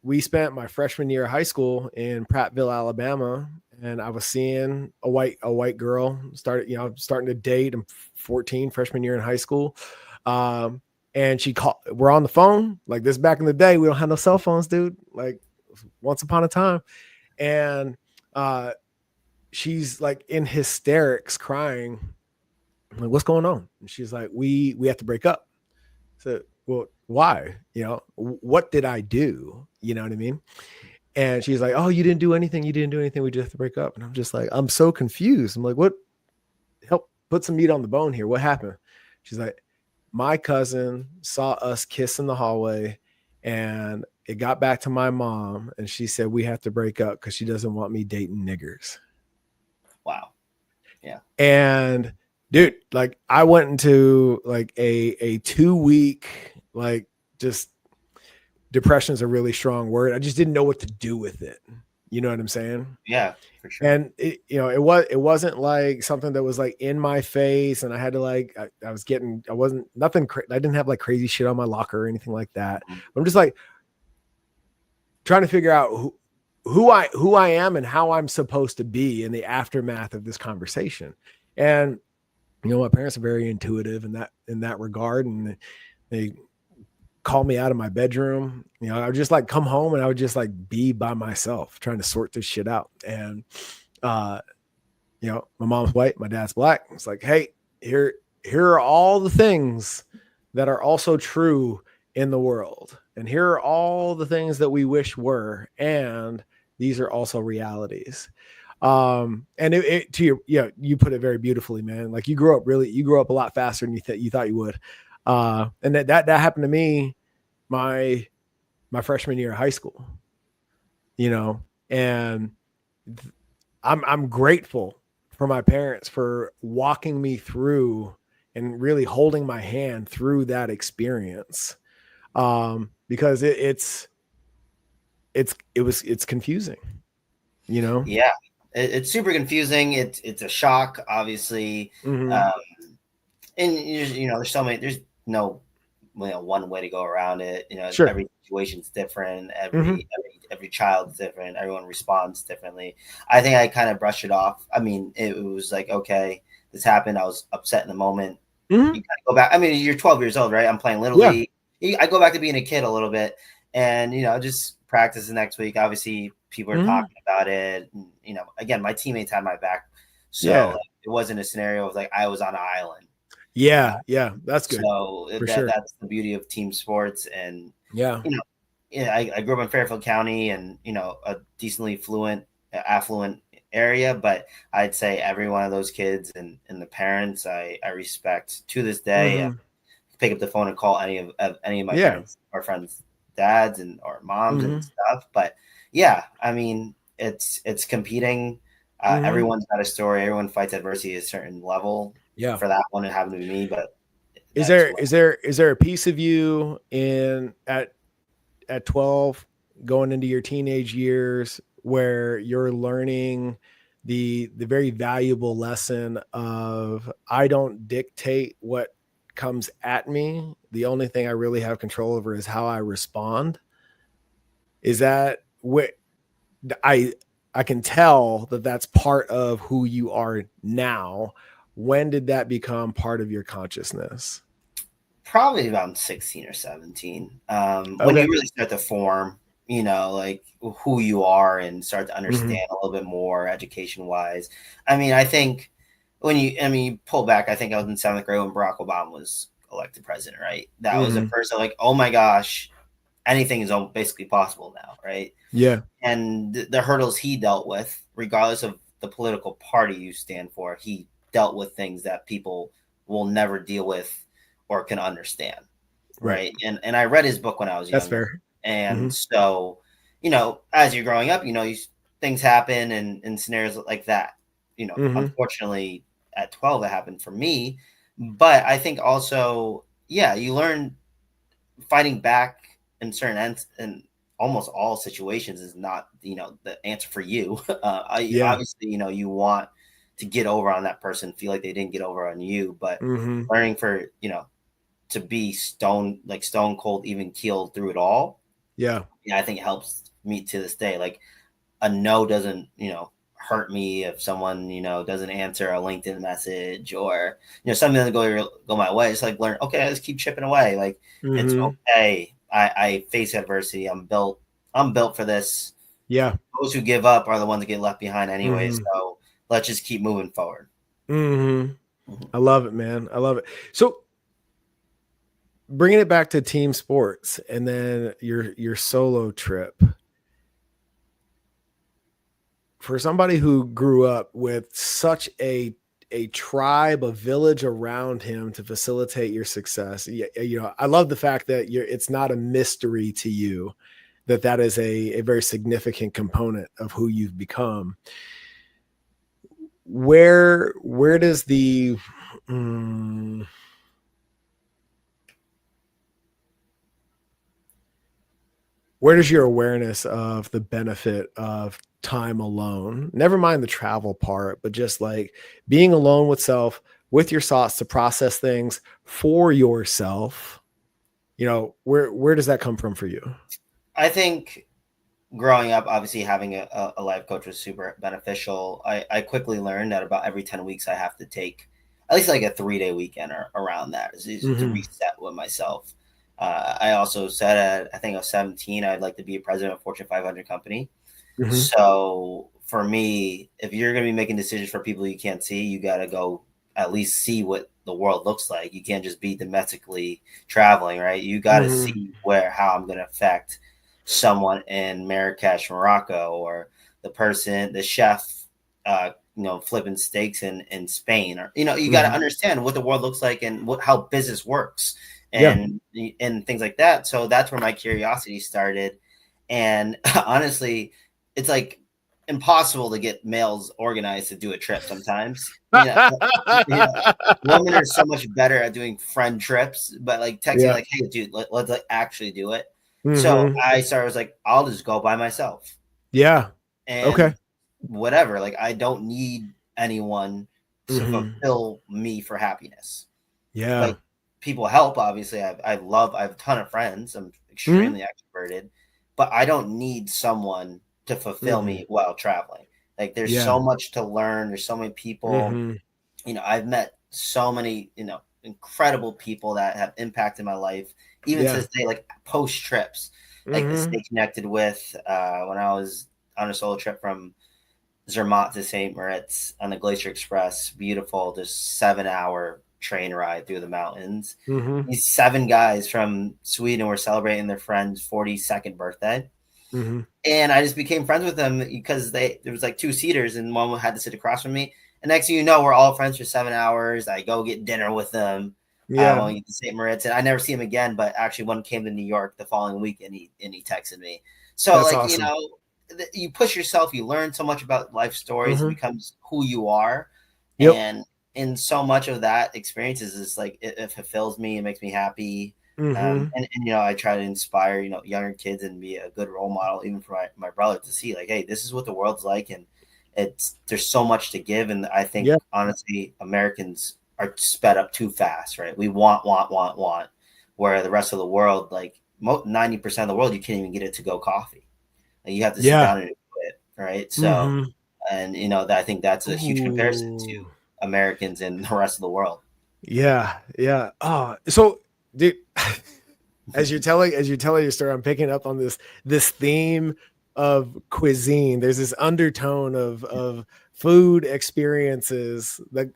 we spent my freshman year of high school in Prattville, Alabama, and I was seeing a white girl starting to date. I'm 14, freshman year in high school. And she called, we're on the phone like this back in the day. We don't have no cell phones, dude. Like once upon a time. And she's like in hysterics crying. I'm like, what's going on? And she's like, we have to break up. So, well, why? What did I do? You know what I mean? And she's like, oh, you didn't do anything. You didn't do anything. We just have to break up. And I'm just like, I'm so confused. I'm like, what? Help put some meat on the bone here. What happened? She's like, my cousin saw us kiss in the hallway and it got back to my mom. And she said, we have to break up because she doesn't want me dating niggers. Wow. Yeah. And dude, like I went into like a 2-week, like just depression is a really strong word. I just didn't know what to do with it. You know what I'm saying? Yeah, for sure. And it wasn't like something that was like in my face and I had to like, I didn't have like crazy shit on my locker or anything like that. Mm-hmm. I'm just like trying to figure out who I am and how I'm supposed to be in the aftermath of this conversation. And my parents are very intuitive in that regard, and they call me out of my bedroom. I would just like come home and I would just like be by myself trying to sort this shit out. And my mom's white, my dad's black. It's like, hey, here are all the things that are also true in the world, and here are all the things that we wish were, and these are also realities. And you put it very beautifully, man. Like you grew up a lot faster than you thought you would. And that happened to me my freshman year of high school, and I'm grateful for my parents for walking me through and really holding my hand through that experience. Because it's confusing, Yeah, it's super confusing. It's a shock, obviously. Mm-hmm. And there's no one way to go around it. Sure. Every situation's different. Mm-hmm. Every child's different. Everyone responds differently. I think I kind of brushed it off. I mean, it was like, okay, this happened. I was upset in the moment. Mm-hmm. You gotta go back. I mean, you're 12 years old, right? I'm playing Little League. I go back to being a kid a little bit, and just practice the next week. Obviously, people are talking about it. And, again, my teammates had my back, so it wasn't a scenario of like I was on an island. Yeah, that's good. So that's the beauty of team sports, and I grew up in Fairfield County, and a decently affluent area, but I'd say every one of those kids and the parents I respect to this day. Mm-hmm. Pick up the phone and call any of my parents or friends' dads or moms and stuff. But yeah, I mean, it's competing. Everyone's got a story. Everyone fights adversity at a certain level. Yeah. For that one, it happened to be me. But is there a piece of you at 12 going into your teenage years where you're learning the very valuable lesson of I don't dictate what comes at me. The only thing I really have control over is how I respond. Is that what I can tell that that's part of who you are now. When did that become part of your consciousness? Probably around 16 or 17. When you really start to form, like who you are and start to understand a little bit more education wise. I mean, I think when you pull back, I think I was in 7th grade when Barack Obama was elected president, right? That was the first like, oh my gosh, anything is basically possible now, right? Yeah. And the hurdles he dealt with, regardless of the political party you stand for, he dealt with things that people will never deal with or can understand, right? And I read his book when I was younger. That's fair. And so, as you're growing up, things happen and scenarios like that. Unfortunately, at 12, it happened for me. But I think also, you learn fighting back in in almost all situations is not, the answer for you. Yeah. Obviously, you want to get over on that person, feel like they didn't get over on you, but Mm-hmm. learning for, to be stone cold, even keeled through it all. Yeah. Yeah, I think it helps me to this day. Like a no doesn't, hurt me if someone, doesn't answer a LinkedIn message, or, something doesn't go my way. It's like learn, okay, I just keep chipping away. Like it's Mm-hmm. okay. I face adversity. I'm built for this. Yeah. Those who give up are the ones that get left behind anyway. Mm-hmm. So let's just keep moving forward. Mm-hmm. Mhm. I love it, man. I love it. So bringing it back to team sports and then your solo trip, for somebody who grew up with such a tribe, a village around him to facilitate your success. I love the fact that it's not a mystery to you that is a very significant component of who you've become. Where does the mm, where does your awareness of the benefit of time alone, never mind the travel part, but just like being alone with self, with your thoughts to process things for yourself, where does that come from for you? I think growing up, obviously having a life coach was super beneficial. I quickly learned that about every 10 weeks I have to take at least like a 3-day weekend or around that to Mm-hmm. reset with myself. I also said I think I was 17, I'd like to be a president of a Fortune 500 company. Mm-hmm. So for me, if you're going to be making decisions for people you can't see, you got to go at least see what the world looks like. You can't just be domestically traveling, right? You got to Mm-hmm. see how I'm going to affect someone in Marrakesh, Morocco, or the chef, flipping steaks in Spain, or, you got to Mm-hmm. understand what the world looks like and how business works Yeah. and things like that. So that's where my curiosity started. And honestly, it's like impossible to get males organized to do a trip sometimes. Women are so much better at doing friend trips, but like texting, Yeah. like, "Hey, dude, let's like actually do it." So Mm-hmm. I started was like, "I'll just go by myself Yeah. Okay. and whatever. Like, I don't need anyone to Mm-hmm. fulfill me for happiness." Yeah. Like people help, obviously. I have a ton of friends. I'm Mm-hmm. extremely extroverted, but I don't need someone to fulfill Mm-hmm. me while traveling. Like there's Yeah. so much to learn. There's so many people. Mm-hmm. I've met so many, incredible people that have impacted my life, even to Yeah. this day, like post trips, like Mm-hmm. stay connected with when I was on a solo trip from Zermatt to St. Moritz on the Glacier Express. Beautiful, just 7-hour train ride through the mountains. Mm-hmm. These 7 guys from Sweden were celebrating their friend's 42nd birthday. Mm-hmm. And I just became friends with them because there was like 2-seaters and one had to sit across from me. And next thing you know, we're all friends for 7 hours. I go get dinner with them Yeah. when we get to St. Moritz, and I never see him again. But actually, one came to New York the following week, and he texted me. So That's like awesome. you push yourself, you learn so much about life stories, it Mm-hmm. becomes who you are, Yep. and in so much of that experiences is like it fulfills me, it makes me happy. Mm-hmm. And I try to inspire younger kids and be a good role model even for my brother to see like, hey, this is what the world's like, and there's so much to give. And I think Yeah. honestly Americans are sped up too fast, right? We want, where the rest of the world, like 90% of the world, you can't even get it to go coffee. Like, you have to sit Yeah. down and do it, right? So Mm-hmm. and I think that's a huge comparison to Ooh. Americans and the rest of the world. Yeah. Yeah. Oh, so dude, as you're telling your story, I'm picking up on this theme of cuisine. There's this undertone of food experiences that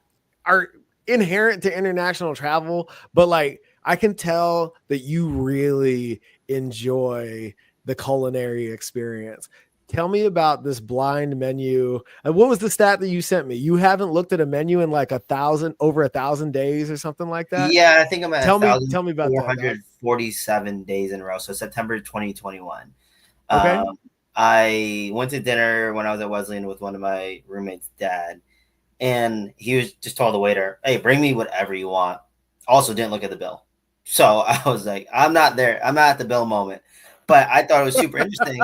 are inherent to international travel, but like I can tell that you really enjoy the culinary experience. Tell me about this blind menu. What was the stat that you sent me? You haven't looked at a menu in like over 1,000 days or something like that. Yeah, I think I'm at Tell me, thousand tell me about four that, hundred dog. forty-seven days in a row. So September 2021. Okay. Um, I went to dinner when I was at Wesleyan with one of my roommates' dad, and he was just told the waiter, "Hey, bring me whatever you want." Also, didn't look at the bill. So I was like, I'm not there. I'm not at the bill moment. But I thought it was super interesting.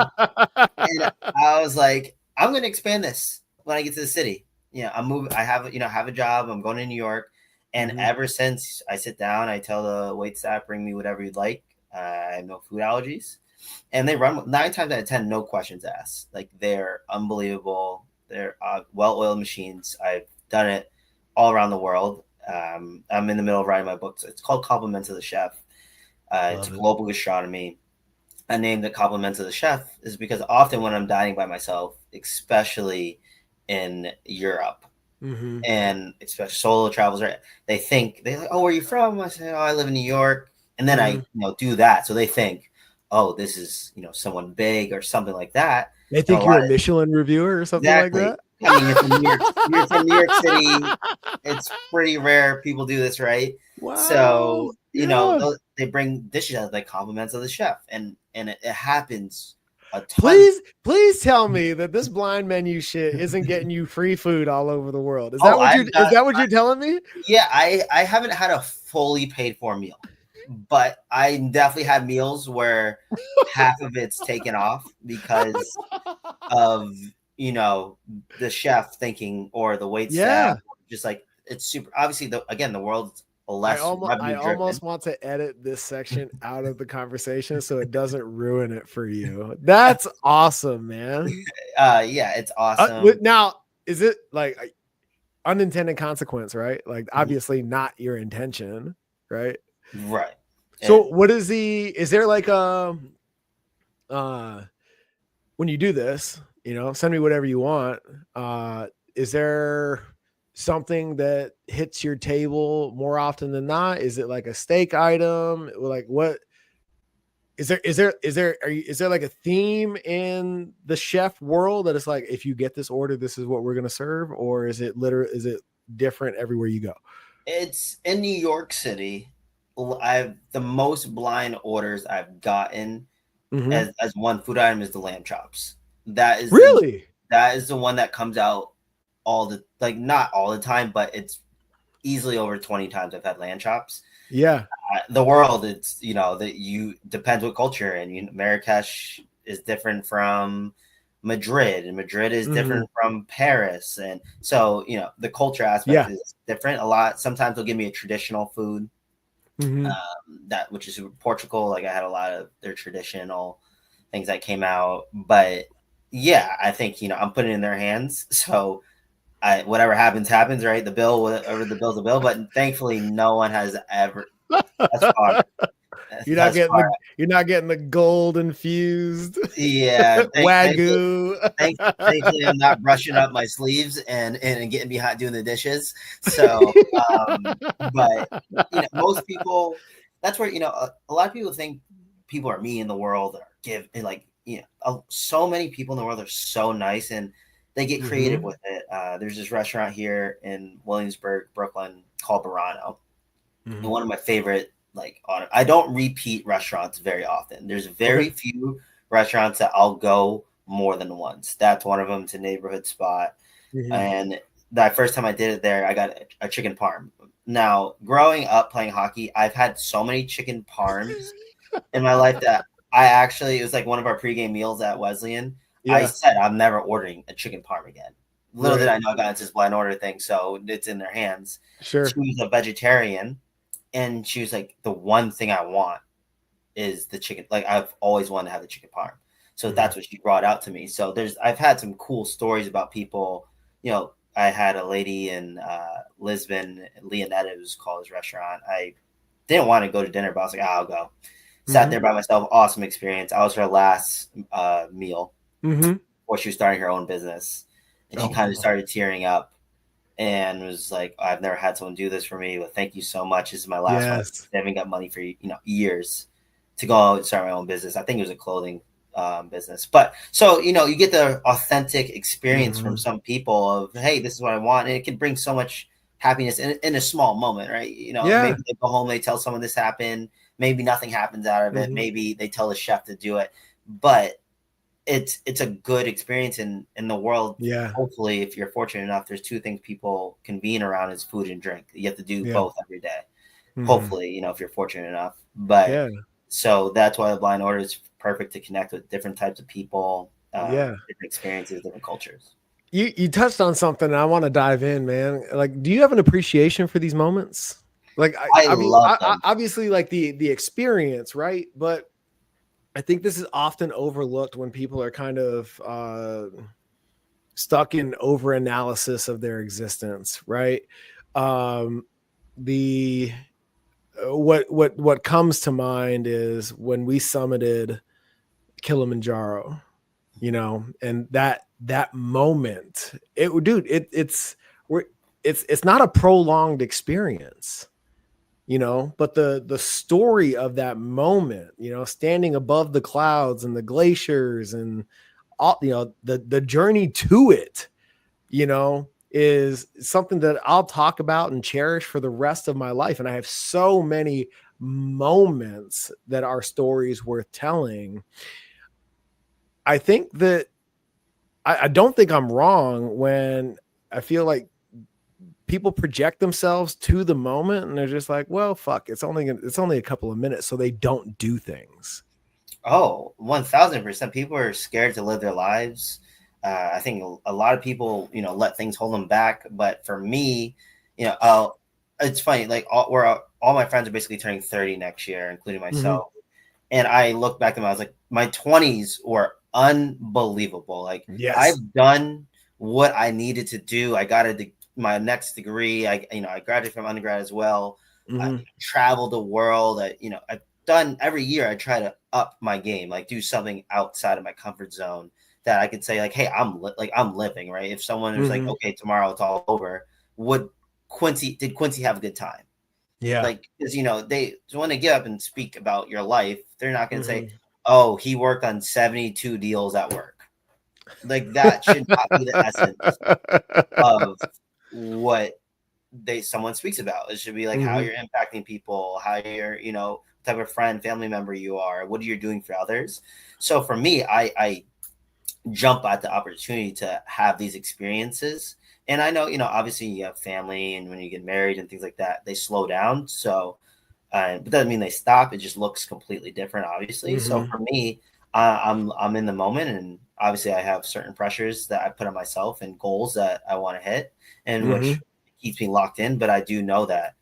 And I was like, I'm going to expand this when I get to the city. I'm moving. I have a job. I'm going to New York. And Mhm. ever since I sit down, I tell the wait staff, bring me whatever you'd like. I have no food allergies. And they run 9 times out of 10, no questions asked. Like, they're unbelievable. They're well-oiled machines. I've done it all around the world. I'm in the middle of writing my book. So it's called Compliments of the Chef. It's Love it. global gastronomy. I named it Compliments of the Chef is because often when I'm dining by myself, especially in Europe, Mhm. and especially solo travelers, right? They're like, "Oh, where are you from?" I say, "Oh, I live in New York," and then Mhm. do that, so they think, "Oh, this is someone big or something like that." They And a think lot you're a of Michelin reviewer or something like exactly. that? I mean, you're from New York. You're from New York City. It's pretty rare people do this, right? Wow. So Yeah. they bring dishes as like compliments of the chef, and it happens a ton. Please tell me that this blind menu shit isn't getting you free food all over the world. Oh, Is that what you're telling me? yeah, I haven't had a fully paid for meal, but I definitely had meals where half of it's taken off because of the chef thinking or the wait staff, Yeah. just like it's super. Obviously, the world's less I revenue driven. almost want to edit this section out of the conversation so it doesn't ruin it for you. That's awesome, man. Yeah, it's awesome. Now, is it like unintended consequence, right? Like Mhm. obviously not your intention, right? Right. So what is is there like uh when you do this, send me whatever you want. Is there something that hits your table more often than not? Is it like a steak item? Like what is there like a theme in the chef world that it's like if you get this order, this is what we're gonna serve, or is it different everywhere you go? It's in New York City. I've the most blind orders I've gotten Mm-hmm. as one food item is the lamb chops. That is the Really? that is the one that comes out all the like not all the time, but it's easily over 20 times I've had lamb chops. Yeah. The world, it's that you depends what culture, and Marrakesh is different from Madrid, and Madrid is Mm-hmm. different from Paris, and so the culture aspect Yeah. is different. A lot sometimes they'll give me a traditional food, Mm-hmm. that which is Portugal. Like I had a lot of their traditional things that came out, but yeah, I think I'm putting it in their hands, so whatever happens, right? Whatever the bill's a bill, but thankfully no one has ever thus far. Thus far, You're not getting the gold infused yeah. wagyu. Thankfully, I'm not brushing up my sleeves and getting behind doing the dishes. So, but most people. That's where a lot of people think people are mean in the world or give and like so many people in the world are so nice and they get creative Mm-hmm. with it. There's this restaurant here in Williamsburg, Brooklyn called Burano, and Mm-hmm. one of my favorite I don't repeat restaurants very often. There's Okay. very few restaurants that I'll go more than once. That's one of them. It's a neighborhood spot. Mm-hmm. And that first time I did it there, I got a chicken parm. Now, growing up playing hockey, I've had so many chicken parms in my life that it was like one of our pregame meals at Wesleyan. I Yeah. said I'm never ordering a chicken parm again. Little did Right. I know I got into this blind order thing, so it's in their hands. She Sure. was a vegetarian, and she was like, the one thing I want is the chicken. Like I've always wanted to have the chicken parm. So Mm-hmm. that's what she brought out to me. So I've had some cool stories about people. I had a lady in Lisbon, Leonetta, was called his restaurant. I didn't want to go to dinner, but I was like, I'll go. Sat Mm-hmm. there by myself. Awesome experience. I was her last meal Mm-hmm. before she was starting her own business, and she Oh, kind of wow. started tearing up and was like, I've never had someone do this for me, but thank you so much. This is my last one. Yes. I haven't got money for years to go out and start my own business. I think it was a clothing business, but so you get the authentic experience from Mm-hmm. some people of, hey, this is what I want, and it can bring so much happiness in a small moment, right? Yeah. Maybe they go home, they tell someone this happened, maybe nothing happens out of it, Mm-hmm. maybe they tell the chef to do it, but it's a good experience in the world. Yeah. Hopefully, if you're fortunate enough, there's two things people convene around is food and drink. You have to do Yeah. both every day. Mhm. hopefully, if you're fortunate enough. But Yeah. so that's why the blind order is perfect to connect with different types of people, Yeah. different experiences, different cultures. You touched on something and I want to dive in, man. Like, do you have an appreciation for these moments? Like, I I mean, love them. obviously, like the experience, right? But I think this is often overlooked when people are kind of stuck in over analysis of their existence, right? Um, the what comes to mind is when we summited Kilimanjaro, and that moment, it's not a prolonged experience, but the story of that moment, standing above the clouds and the glaciers and all, the journey to it, is something that I'll talk about and cherish for the rest of my life. And I have so many moments that are stories worth telling. I think that I don't think I'm wrong when I feel like people project themselves to the moment and they're just like, well, fuck, it's only a couple of minutes, so they don't do things. Oh, 1000%. People are scared to live their lives. I think a lot of people, let things hold them back. But for me, it's funny. Like all my friends are basically turning 30 next year, including Mm-hmm. myself. And I look back at them, I was like, my 20s were unbelievable. Like Yes. I've done what I needed to do. I got my next degree. I graduated from undergrad as well. I Mm-hmm. traveled the world. I've done every year. I try to up my game, like do something outside of my comfort zone that I could say like, hey, I'm living, right? If someone was like, Mm-hmm. okay, tomorrow it's all over, did Quincy have a good time? Yeah. Like, because they want to get up and speak about your life. They're not going to say, Mm-hmm. oh, he worked on 72 deals at work. Like that should not be the essence of what someone speaks about. It should be like how Mm-hmm. you're impacting people, how you're, type of friend, family member you are, what are you doing for others. So for me, I jump at the opportunity to have these experiences. And I know, obviously you have family and when you get married and things like that, they slow down. So, but doesn't mean they stop. It just looks completely different, obviously. So Mm-hmm. for me, I'm in the moment, and obviously I have certain pressures that I put on myself and goals that I want to hit, and Mm-hmm. which keeps me locked in. But I do know that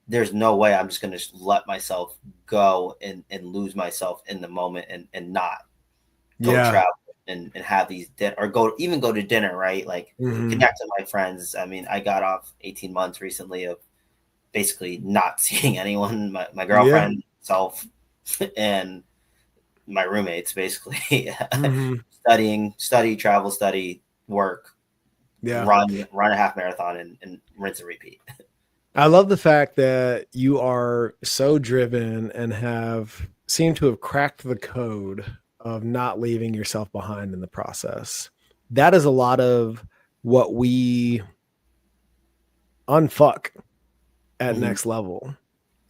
there's no way I'm just going to let myself go and lose myself in the moment and not go Yeah. travel and have these or go to dinner, right? Like Mm-hmm. connect with my friends. I mean, I got off 18 months recently of basically not seeing anyone, my Yeah. girlfriend, self, and my roommates basically Mm-hmm. travel, study, work, Yeah. run a half marathon and rinse and repeat. I love the fact that you are so driven and have seemed to have cracked the code of not leaving yourself behind in the process. That is a lot of what we unfuck at Mm-hmm. next level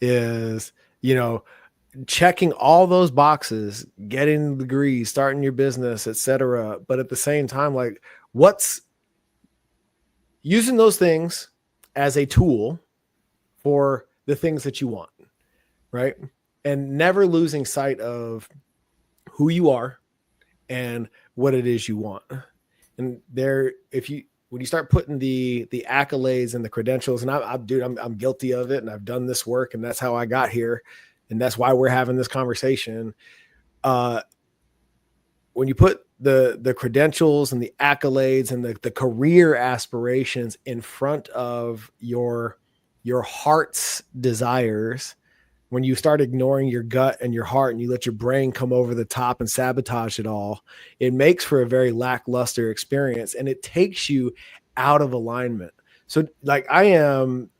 is, you know, checking all those boxes, getting the degree, starting your business, etc. But at the same time, like what's using those things as a tool for the things that you want, right? And never losing sight of who you are and what it is you want. And there, if you when you start putting the accolades and the credentials, and I'm guilty of it, and I've done this work, and that's how I got here, and that's why we're having this conversation. Uh, when you put the credentials and the accolades and the career aspirations in front of your heart's desires, when you start ignoring your gut and your heart and you let your brain come over the top and sabotage it all, it makes for a very lackluster experience and it takes you out of alignment. So like I am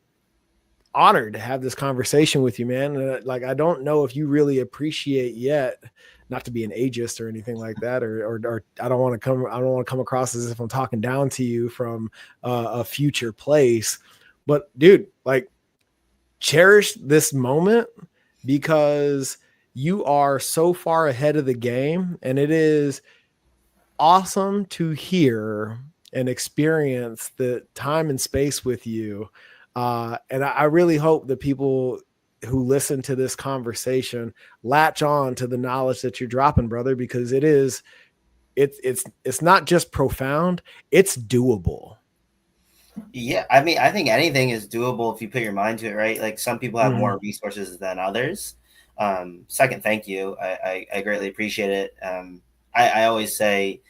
honored to have this conversation with you, man. Like I don't know if you really appreciate yet, not to be an ageist or anything like that, or I don't want to come across as if I'm talking down to you from a future place. But dude, like cherish this moment because you are so far ahead of the game, and it is awesome to hear and experience the time and space with you. And I really hope that people who listen to this conversation latch on to the knowledge that you're dropping, brother, because it's not just profound, it's doable. Yeah, I mean, I think anything is doable if you put your mind to it, right? Like some people have more resources than others. Second, thank you. I greatly appreciate it. I always say,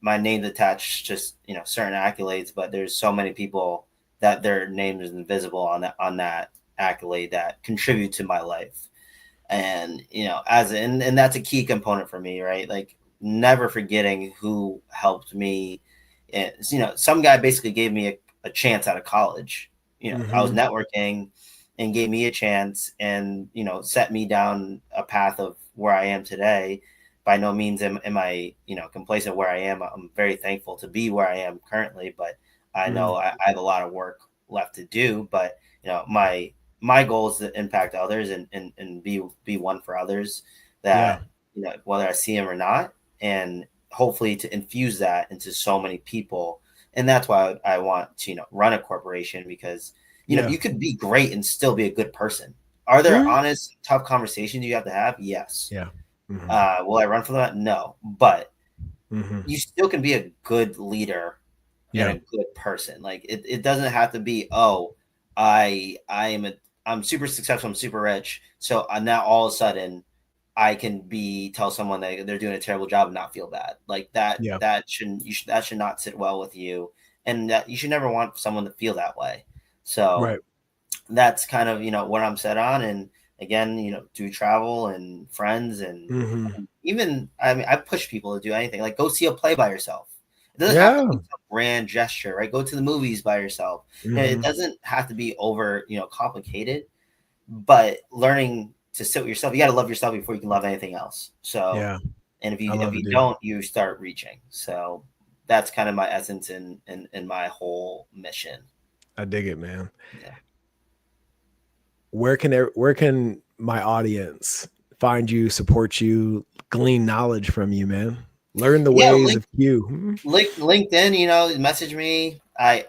my name's attached just, certain accolades, but there's so many people that their name is invisible on that accolade that contribute to my life. And, and that's a key component for me, right? Like never forgetting who helped me. And, some guy basically gave me a chance out of college. I was networking and gave me a chance and, set me down a path of where I am today. By no means am I, complacent where I am. I'm very thankful to be where I am currently, but I know I have a lot of work left to do. But, my goal is to impact others and be one for others that, whether I see them or not, and hopefully to infuse that into so many people. And that's why I want to, run a corporation, because, you could be great and still be a good person. Are there honest, tough conversations you have to have? Yes. Yeah. Will I run from that? No. But you still can be a good leader and a good person. Like it doesn't have to be, I'm super successful, I'm super rich. So now all of a sudden I can tell someone that they're doing a terrible job and not feel bad. Like that that should not sit well with you. And that you should never want someone to feel that way. So that's kind of, what I'm set on. And again, do travel and friends and even, I mean, I push people to do anything, like go see a play by yourself. It doesn't have to be some grand gesture, right? Go to the movies by yourself. It doesn't have to be over, complicated, but learning to sit with yourself, you got to love yourself before you can love anything else. So, and if you don't, you start reaching. So that's kind of my essence in my whole mission. I dig it, man. Yeah. Where can my audience find you, support you, glean knowledge from you, man? Learn the ways of you. LinkedIn, message me. I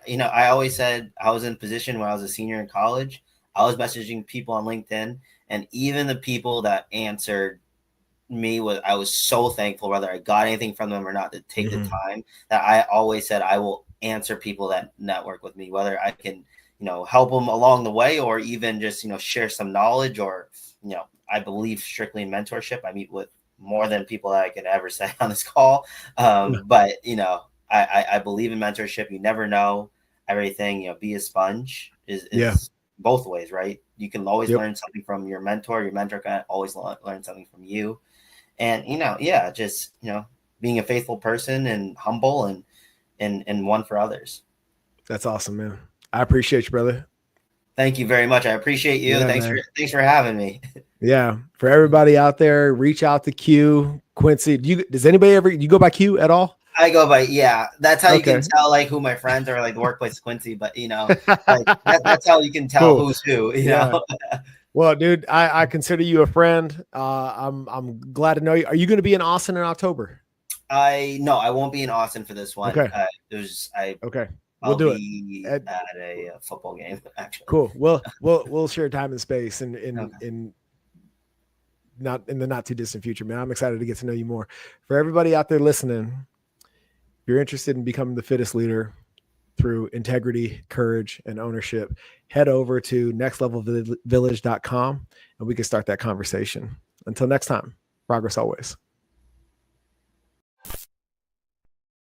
always said I was in a position when I was a senior in college. I was messaging people on LinkedIn, and even the people that answered me, I was so thankful, whether I got anything from them or not, to take the time. That I always said I will answer people that network with me, whether I can, help them along the way, or even just, share some knowledge, or, I believe strictly in mentorship. I meet with more than people that I could ever say on this call. But, I believe in mentorship. You never know everything, be a sponge is both ways, right? You can always learn something from your mentor. Your mentor can always learn something from you. And, just, being a faithful person and humble and one for others. That's awesome, man. I appreciate you, brother. Thank you very much. I appreciate you. Yeah, thanks for having me. Yeah. For everybody out there, reach out to Q. Quincy, does anybody you go by Q at all? I go by, that's how you can tell like who my friends are, like the workplace Quincy, but like that's how you can tell who's who, know. Well, dude, I consider you a friend. I'm glad to know you. Are you going to be in Austin in October? No, I won't be in Austin for this one. Okay. We'll do it at a football game. Actually, cool. We'll share time and space in not in the not too distant future, man. I'm excited to get to know you more. For everybody out there listening, if you're interested in becoming the fittest leader through integrity, courage, and ownership, head over to nextlevelvillage.com and we can start that conversation. Until next time, progress always.